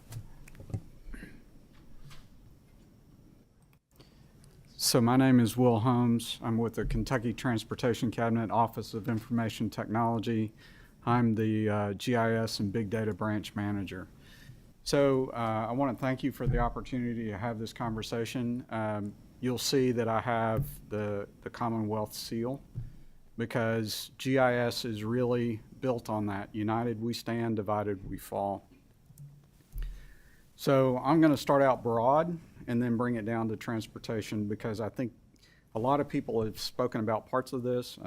so my name is Will Holmes. I'm with the Kentucky Transportation Cabinet Office of Information Technology. I'm the GIS and Big Data Branch Manager. So I want to thank you for the opportunity to have this conversation. You'll see that I have the Commonwealth seal because GIS is really built on that. United we stand, divided we fall. So I'm going to start out broad and then bring it down to transportation because I think a lot of people have spoken about parts of this.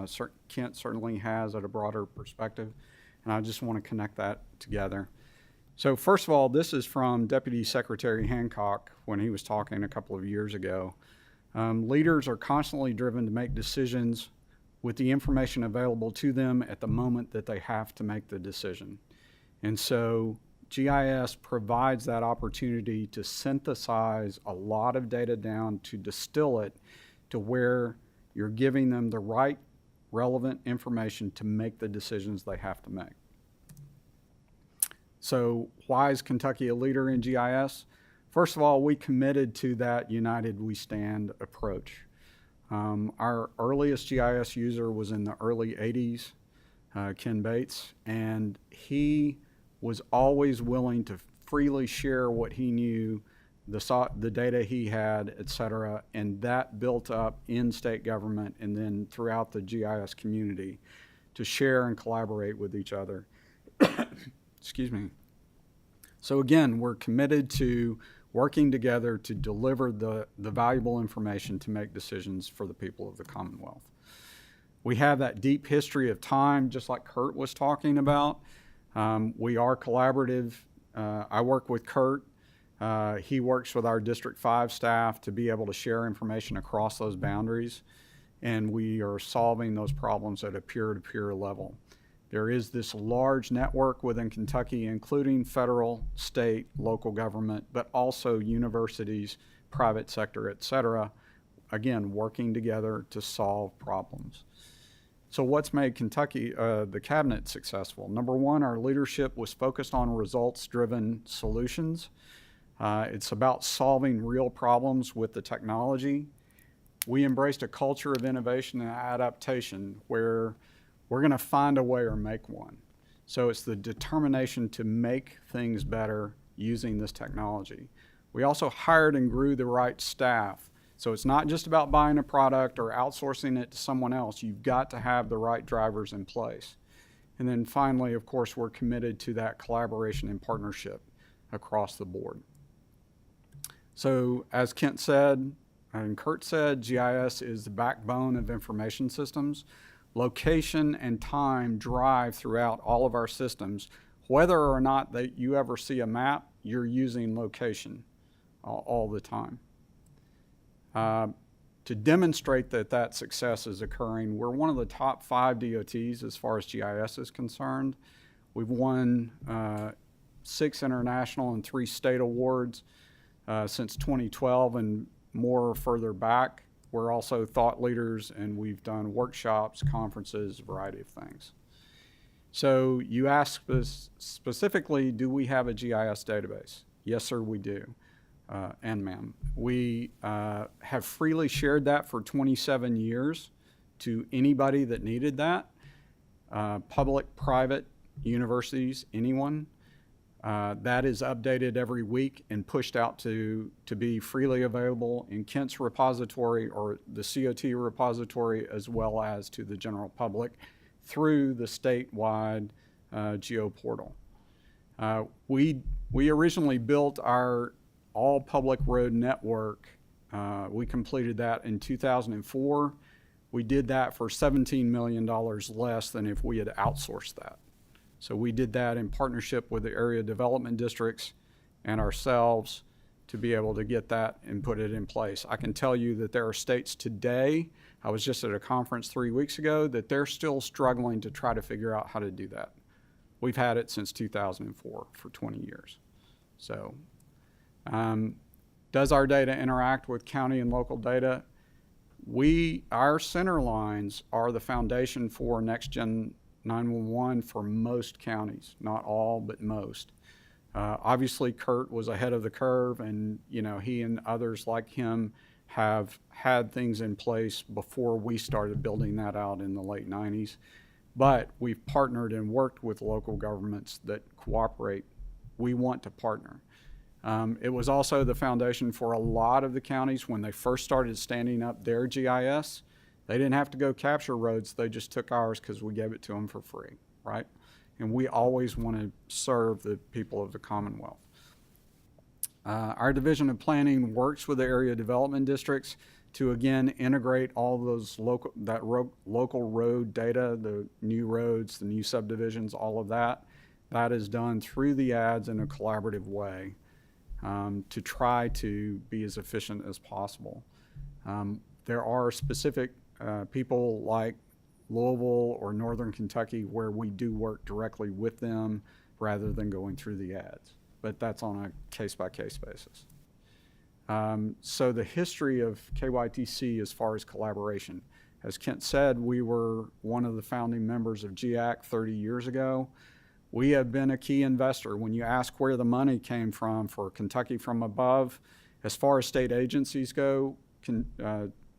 Kent certainly has at a broader perspective, and I just want to connect that together. So first of all, this is from Deputy Secretary Hancock when he was talking a couple of years ago. Leaders are constantly driven to make decisions with the information available to them at the moment that they have to make the decision. And so GIS provides that opportunity to synthesize a lot of data down to distill it to where you're giving them the right relevant information to make the decisions they have to make. So why is Kentucky a leader in GIS? First of all, we committed to that United We Stand approach. Our earliest GIS user was in the early 80s, Ken Bates, and he was always willing to freely share what he knew, the data he had, et cetera, and that built up in state government and then throughout the GIS community to share and collaborate with each other. Excuse me. So again, we're committed to working together to deliver the valuable information to make decisions for the people of the Commonwealth. We have that deep history of time, just like Curt was talking about. We are collaborative. I work with Curt. He works with our District 5 staff to be able to share information across those boundaries, and we are solving those problems at a peer-to-peer level. There is this large network within Kentucky, including federal, state, local government, but also universities, private sector, et cetera, again, working together to solve problems. So what's made Kentucky, the cabinet successful? Number one, our leadership was focused on results-driven solutions. It's about solving real problems with the technology. We embraced a culture of innovation and adaptation where we're going to find a way or make one. So it's the determination to make things better using this technology. We also hired and grew the right staff. So it's not just about buying a product or outsourcing it to someone else. You've got to have the right drivers in place. And then finally, of course, we're committed to that collaboration and partnership across the board. So as Kent said, and Curt said, GIS is the backbone of information systems. Location and time drive throughout all of our systems. Whether or not that you ever see a map, you're using location all the time. To demonstrate that that success is occurring, we're one of the top 5 DOTs as far as GIS is concerned. We've won 6 international and 3 state awards since 2012 and more further back. We're also thought leaders, and we've done workshops, conferences, a variety of things. So you asked specifically, do we have a GIS database? Yes, sir, we do, and ma'am. We have freely shared that for 27 years to anybody that needed that, public, private, universities, anyone. That is updated every week and pushed out to be freely available in Kent's repository or the COT repository, as well as to the general public through the statewide Geo portal. We originally built our all public road network. We completed that in 2004. We did that for $17 million less than if we had outsourced that. So we did that in partnership with the area development districts and ourselves to be able to get that and put it in place. I can tell you that there are states today, I was just at a conference 3 weeks ago, that they're still struggling to try to figure out how to do that. We've had it since 2004 for 20 years. So does our data interact with county and local data? Our center lines are the foundation for next-gen 911 for most counties, not all, but most. Obviously, Curt was ahead of the curve, and he and others like him have had things in place before we started building that out in the late 90s. But we've partnered and worked with local governments that cooperate. We want to partner. It was also the foundation for a lot of the counties when they first started standing up their GIS. They didn't have to go capture roads. They just took ours because we gave it to them for free, right? And we always want to serve the people of the Commonwealth. Our Division of Planning works with the area development districts to, again, integrate all those local road data, the new roads, the new subdivisions, all of that. That is done through the ads in a collaborative way to try to be as efficient as possible. There are specific people like Louisville or Northern Kentucky where we do work directly with them rather than going through the ads, but that's on a case-by-case basis. So the history of KYTC as far as collaboration, as Kent said, we were one of the founding members of GAC 30 years ago. We have been a key investor. When you ask where the money came from for Kentucky from Above, as far as state agencies go,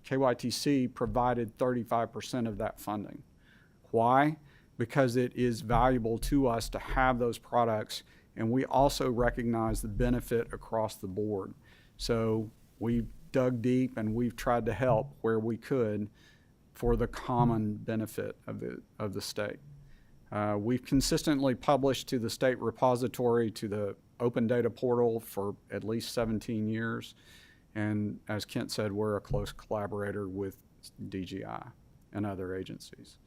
KYTC provided 35% of that funding. Why? Because it is valuable to us to have those products, and we also recognize the benefit across the board. So we've dug deep and we've tried to help where we could for the common benefit of the state. We've consistently published to the state repository, to the open data portal for at least 17 years. And as Kent said, we're a close collaborator with DGI and other agencies.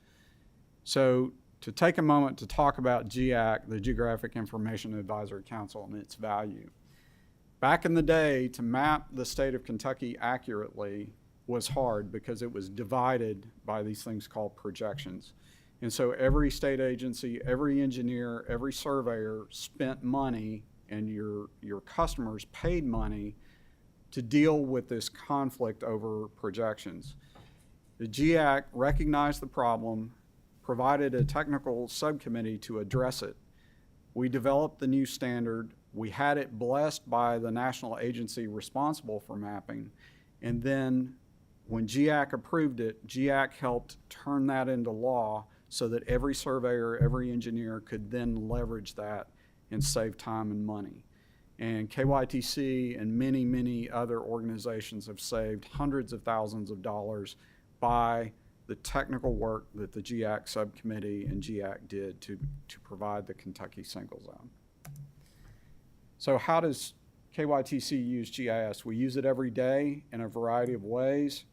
So to take a moment to talk about GIAC, the Geographic Information Advisory Council, and its value. Back in the day, to map the state of Kentucky accurately was hard because it was divided by these things called projections. And so every state agency, every engineer, every surveyor spent money, and your customers paid money to deal with this conflict over projections. The GIAC recognized the problem, provided a technical subcommittee to address it. We developed the new standard. We had it blessed by the national agency responsible for mapping. And then when GIAC approved it, GIAC helped turn that into law so that every surveyor, every engineer could then leverage that and save time and money. And KYTC and many, many other organizations have saved hundreds of thousands of dollars by the technical work that the GIAC subcommittee and GIAC did to provide the Kentucky single zone. So how does KYTC use GIS? We use it every day in a variety of ways.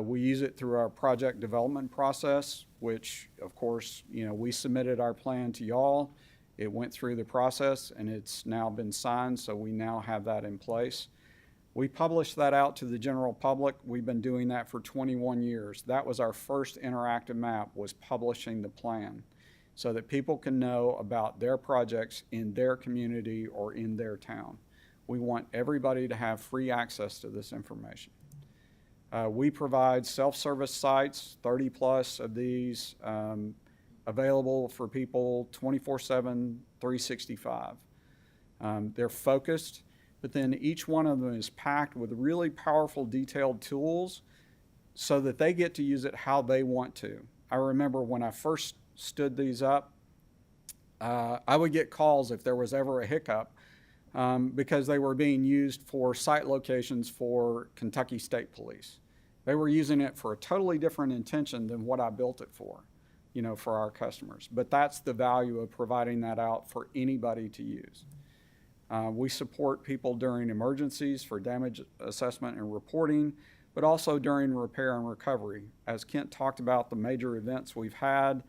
We use it through our project development process, which of course, we submitted our plan to y'all. It went through the process and it's now been signed, so we now have that in place. We published that out to the general public. We've been doing that for 21 years. That was our first interactive map, was publishing the plan so that people can know about their projects in their community or in their town. We want everybody to have free access to this information. We provide self-service sites, 30 plus of these, available for people 24/7, 365. They're focused, but then each one of them is packed with really powerful detailed tools so that they get to use it how they want to. I remember when I first stood these up, I would get calls if there was ever a hiccup because they were being used for site locations for Kentucky State Police. They were using it for a totally different intention than what I built it for, for our customers. But that's the value of providing that out for anybody to use. We support people during emergencies for damage assessment and reporting, but also during repair and recovery. As Kent talked about the major events we've had,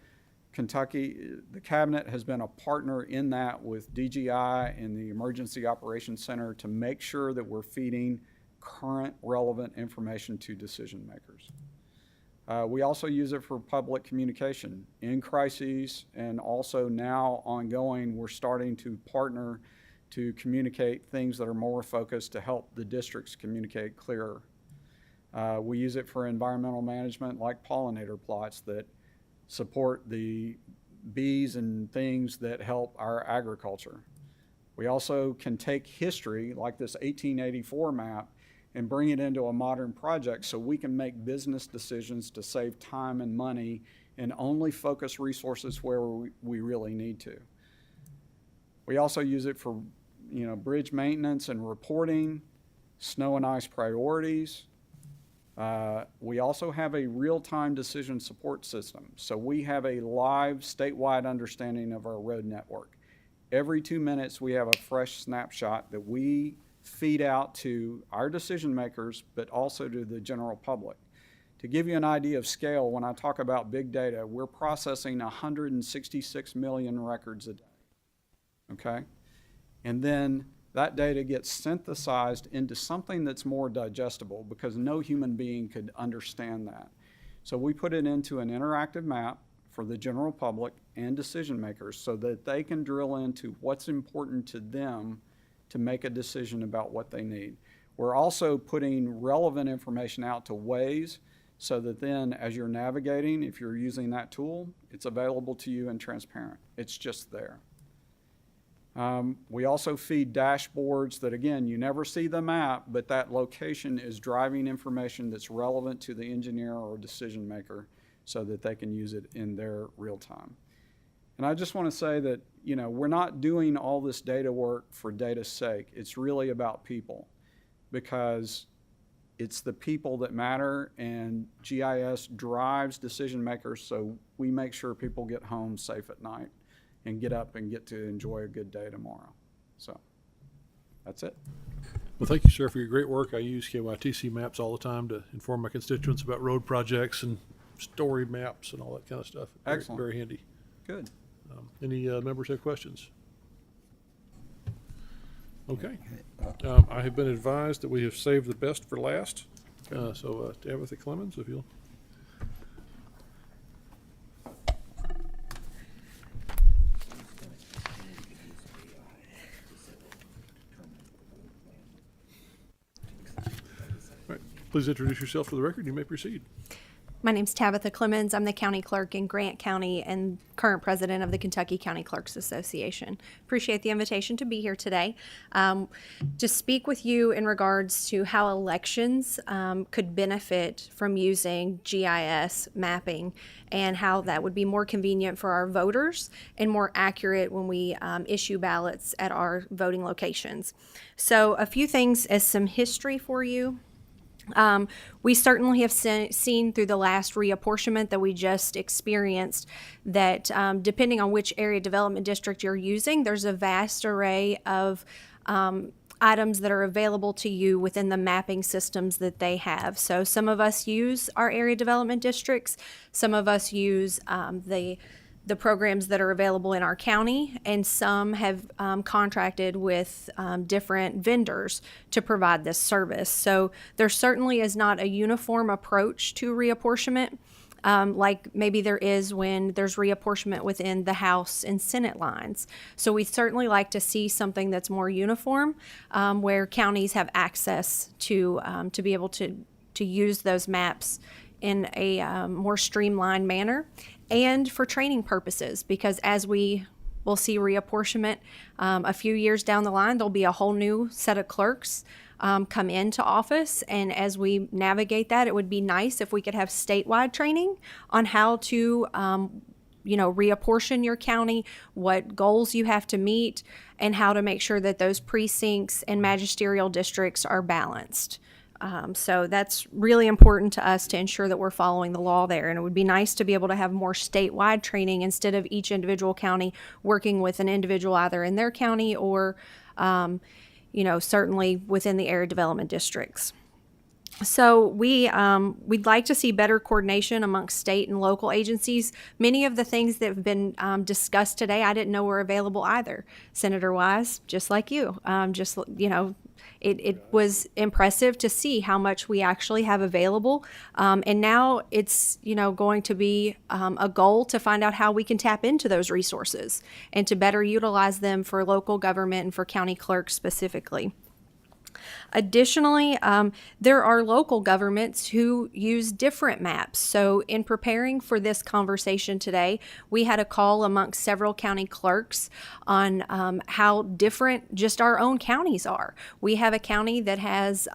Kentucky, the cabinet has been a partner in that with DGI and the Emergency Operations Center to make sure that we're feeding current relevant information to decision makers. We also use it for public communication in crises, and also now ongoing, we're starting to partner to communicate things that are more focused to help the districts communicate clearer. We use it for environmental management like pollinator plots that support the bees and things that help our agriculture. We also can take history like this 1884 map and bring it into a modern project so we can make business decisions to save time and money and only focus resources where we really need to. We also use it for, bridge maintenance and reporting, snow and ice priorities. We also have a real-time decision support system. So we have a live statewide understanding of our road network. Every 2 minutes, we have a fresh snapshot that we feed out to our decision makers, but also to the general public. To give you an idea of scale, when I talk about big data, we're processing 166 million records a day, okay? And then that data gets synthesized into something that's more digestible because no human being could understand that. So we put it into an interactive map for the general public and decision makers so that they can drill into what's important to them to make a decision about what they need. We're also putting relevant information out to Waze so that then as you're navigating, if you're using that tool, it's available to you and transparent. It's just there. We also feed dashboards that, again, you never see the map, but that location is driving information that's relevant to the engineer or decision maker so that they can use it in their real time. And I just want to say that, we're not doing all this data work for data's sake. It's really about people because it's the people that matter, and GIS drives decision makers so we make sure people get home safe at night and get up and get to enjoy a good day tomorrow. So that's it. Well, thank you, sir, for your great work. I use KYTC maps all the time to inform my constituents about road projects and story maps and all that kind of stuff. Excellent. Very handy. Good. Any members have questions? Okay. I have been advised that we have saved the best for last. So Tabatha Clemons, if you'll. All right. Please introduce yourself for the record. You may proceed. My name's Tabatha Clemons. I'm the county clerk in Grant County and current president of the Kentucky County Clerks Association. Appreciate the invitation to be here today. To speak with you in regards to how elections could benefit from using GIS mapping and how that would be more convenient for our voters and more accurate when we issue ballots at our voting locations. So a few things as some history for you. We certainly have seen through the last reapportionment that we just experienced that depending on which area development district you're using, there's a vast array of items that are available to you within the mapping systems that they have. So some of us use our area development districts, some of us use the programs that are available in our county, and some have contracted with different vendors to provide this service. So there certainly is not a uniform approach to reapportionment like maybe there is when there's reapportionment within the House and Senate lines. So we certainly like to see something that's more uniform where counties have access to be able to use those maps in a more streamlined manner, and for training purposes, because as we will see reapportionment a few years down the line, there'll be a whole new set of clerks come into office, and as we navigate that, it would be nice if we could have statewide training on how to reapportion your county, what goals you have to meet, and how to make sure that those precincts and magisterial districts are balanced. So that's really important to us to ensure that we're following the law there. And it would be nice to be able to have more statewide training instead of each individual county working with an individual either in their county or, certainly within the area development districts. So we'd like to see better coordination amongst state and local agencies. Many of the things that have been discussed today, I didn't know were available either, Senator Wise, just like you. It was impressive to see how much we actually have available. And now it's, going to be a goal to find out how we can tap into those resources and to better utilize them for local government and for county clerks specifically. Additionally, there are local governments who use different maps. So in preparing for this conversation today, we had a call amongst several county clerks on how different just our own counties are. We have a county that has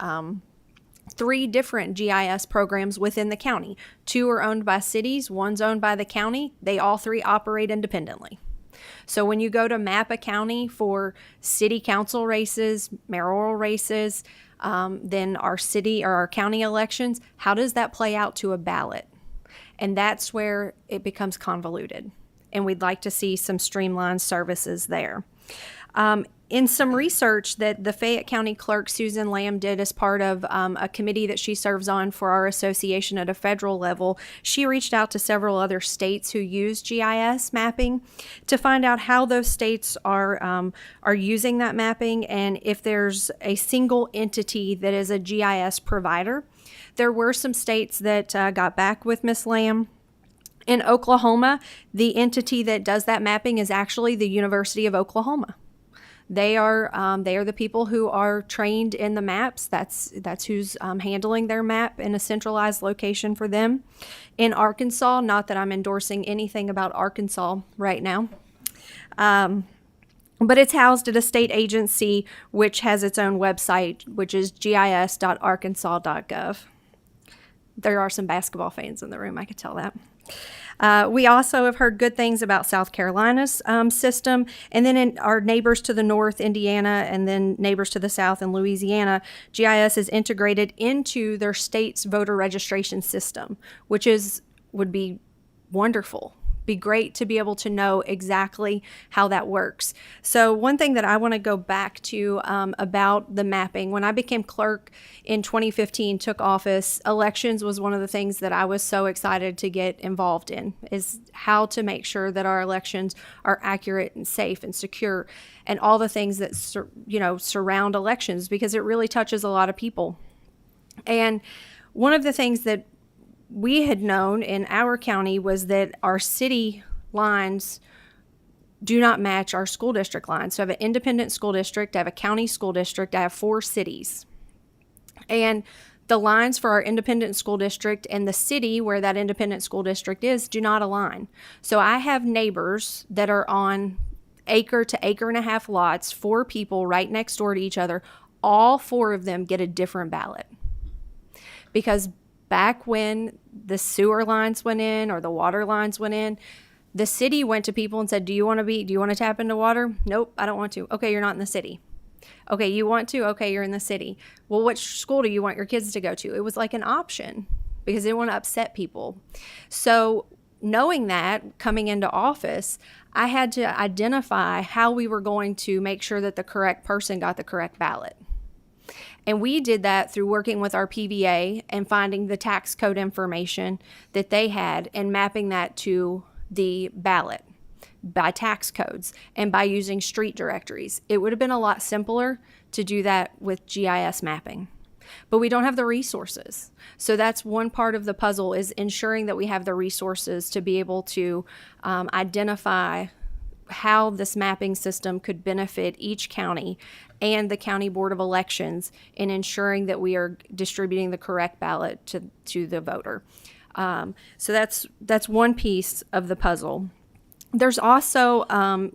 3 different GIS programs within the county. 2 are owned by cities, 1's owned by the county. They all 3 operate independently. So when you go to map a county for city council races, mayoral races, then our city or our county elections, how does that play out to a ballot? And that's where it becomes convoluted. And we'd like to see some streamlined services there. In some research that the Fayette County Clerk Susan Lamb did as part of a committee that she serves on for our association at a federal level, she reached out to several other states who use GIS mapping to find out how those states are using that mapping and if there's a single entity that is a GIS provider. There were some states that got back with Ms. Lamb. In Oklahoma, the entity that does that mapping is actually the University of Oklahoma. They are the people who are trained in the maps. That's who's handling their map in a centralized location for them. In Arkansas, not that I'm endorsing anything about Arkansas right now, but it's housed at a state agency which has its own website, which is gis.arkansas.gov. There are some basketball fans in the room, I could tell that. We also have heard good things about South Carolina's system, and then in our neighbors to the north, Indiana, and then neighbors to the south in Louisiana, GIS is integrated into their state's voter registration system, which would be wonderful. Be great to be able to know exactly how that works. So one thing that I want to go back to about the mapping, when I became clerk in 2015, took office, elections was one of the things that I was so excited to get involved in, is how to make sure that our elections are accurate and safe and secure and all the things that surround elections, because it really touches a lot of people. And one of the things that we had known in our county was that our city lines do not match our school district lines. So I have an independent school district, I have a county school district, I have 4 cities. And the lines for our independent school district and the city where that independent school district is do not align. So I have neighbors that are on acre to acre and a half lots, 4 people right next door to each other. All 4 of them get a different ballot. Because back when the sewer lines went in or the water lines went in, the city went to people and said, do you want to tap into water? Nope, I don't want to. Okay, you're not in the city. Okay, you want to? Okay, you're in the city. Well, which school do you want your kids to go to? It was like an option because they didn't want to upset people. So knowing that coming into office, I had to identify how we were going to make sure that the correct person got the correct ballot. And we did that through working with our PVA and finding the tax code information that they had and mapping that to the ballot by tax codes and by using street directories. It would have been a lot simpler to do that with GIS mapping. But we don't have the resources. So that's one part of the puzzle, is ensuring that we have the resources to be able to identify how this mapping system could benefit each county and the County Board of Elections in ensuring that we are distributing the correct ballot to the voter. So that's one piece of the puzzle. There's also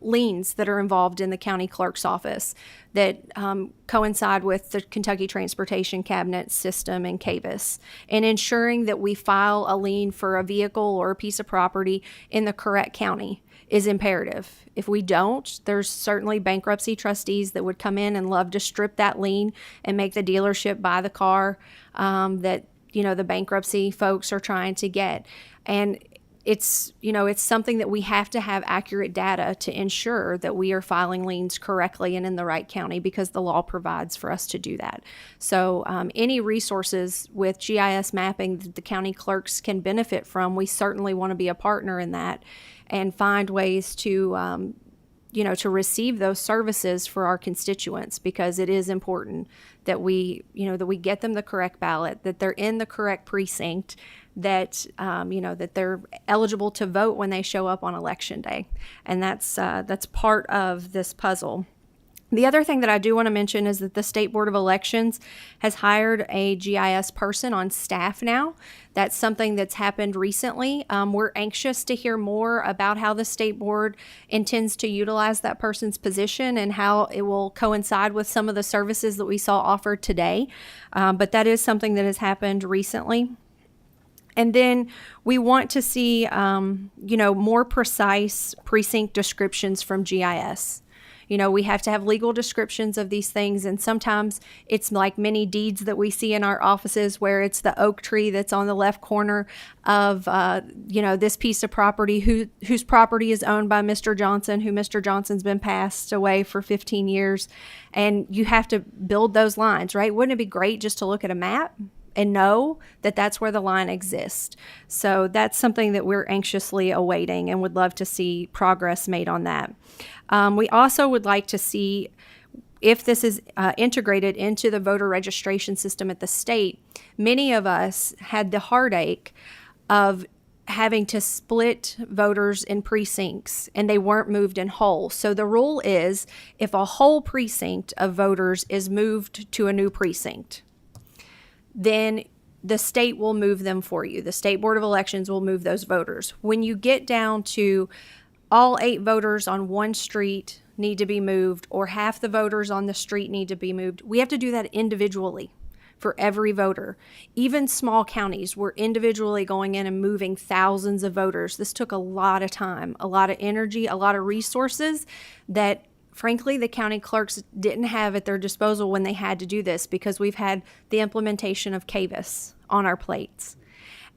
liens that are involved in the county clerk's office that coincide with the Kentucky Transportation Cabinet system and CAVIS, and ensuring that we file a lien for a vehicle or a piece of property in the correct county is imperative. If we don't, there's certainly bankruptcy trustees that would come in and love to strip that lien and make the dealership buy the car that the bankruptcy folks are trying to get. And it's something that we have to have accurate data to ensure that we are filing liens correctly and in the right county, because the law provides for us to do that. So any resources with GIS mapping that the county clerks can benefit from, we certainly want to be a partner in that and find ways to to receive those services for our constituents, because it is important that we get them the correct ballot, that they're in the correct precinct, that that they're eligible to vote when they show up on election day. And that's part of this puzzle. The other thing that I do want to mention is that the State Board of Elections has hired a GIS person on staff now. That's something that's happened recently. We're anxious to hear more about how the State Board intends to utilize that person's position and how it will coincide with some of the services that we saw offered today. But that is something that has happened recently. And then we want to see, more precise precinct descriptions from GIS. We have to have legal descriptions of these things, and sometimes it's like many deeds that we see in our offices where it's the oak tree that's on the left corner of, this piece of property, whose property is owned by Mr. Johnson, who Mr. Johnson's been passed away for 15 years, and you have to build those lines, right? Wouldn't it be great just to look at a map and know that that's where the line exists? So that's something that we're anxiously awaiting and would love to see progress made on that. We also would like to see if this is integrated into the voter registration system at the state. Many of us had the heartache of having to split voters in precincts and they weren't moved in whole. So the rule is if a whole precinct of voters is moved to a new precinct, then the state will move them for you. The State Board of Elections will move those voters. When you get down to all 8 voters on one street need to be moved, or half the voters on the street need to be moved, we have to do that individually for every voter. Even small counties, we're individually going in and moving thousands of voters. This took a lot of time, a lot of energy, a lot of resources that frankly, the county clerks didn't have at their disposal when they had to do this, because we've had the implementation of CAVIS on our plates.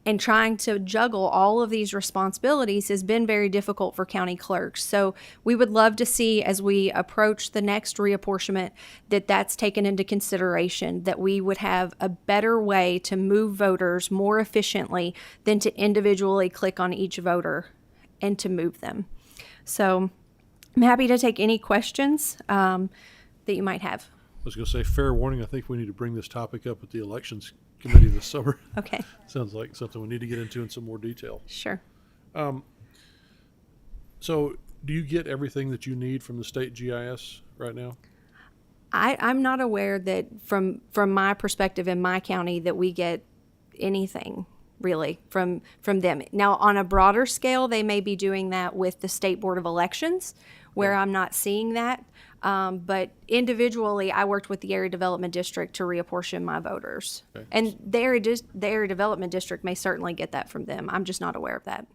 And trying to juggle all of these responsibilities has been very difficult for county clerks. So we would love to see, as we approach the next reapportionment, that that's taken into consideration, that we would have a better way to move voters more efficiently than to individually click on each voter and to move them. So I'm happy to take any questions that you might have. I was going to say, fair warning, I think we need to bring this topic up at the elections committee this summer. Okay. Sounds like something we need to get into in some more detail. Sure. So do you get everything that you need from the state GIS right now? I'm not aware that from my perspective in my county that we get anything really from them. Now, on a broader scale, they may be doing that with the State Board of Elections, where I'm not seeing that. But individually, I worked with the Area Development District to reapportion my voters. Okay. And the Area Development District may certainly get that from them. I'm just not aware of that.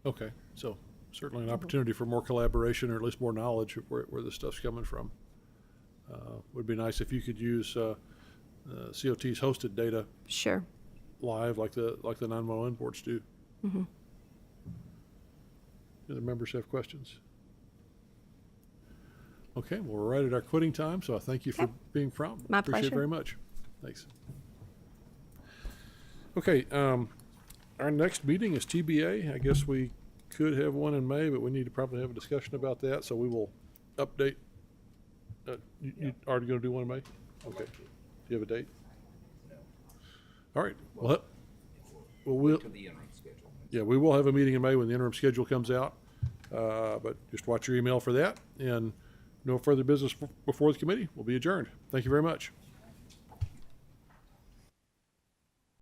Okay, so certainly an opportunity for more collaboration, or at least more knowledge of where this stuff's coming from. Would be nice if you could use COT's hosted data Sure. live like the 911 boards do. Mm-hmm. Do the members have questions? Okay, well, we're right at our quitting time, so I thank you for being prompt. My Appreciate it pleasure. very much. Thanks. Okay, our next meeting is TBA. I guess we could have one in May, but we need to probably have a discussion about that, so we will update. You already going to do one in May? Okay. Do you have a date? All right. Well, yeah, we will have a meeting in May when the interim schedule comes out, but just watch your email for that, and no further business before the committee. We'll be adjourned. Thank you very much.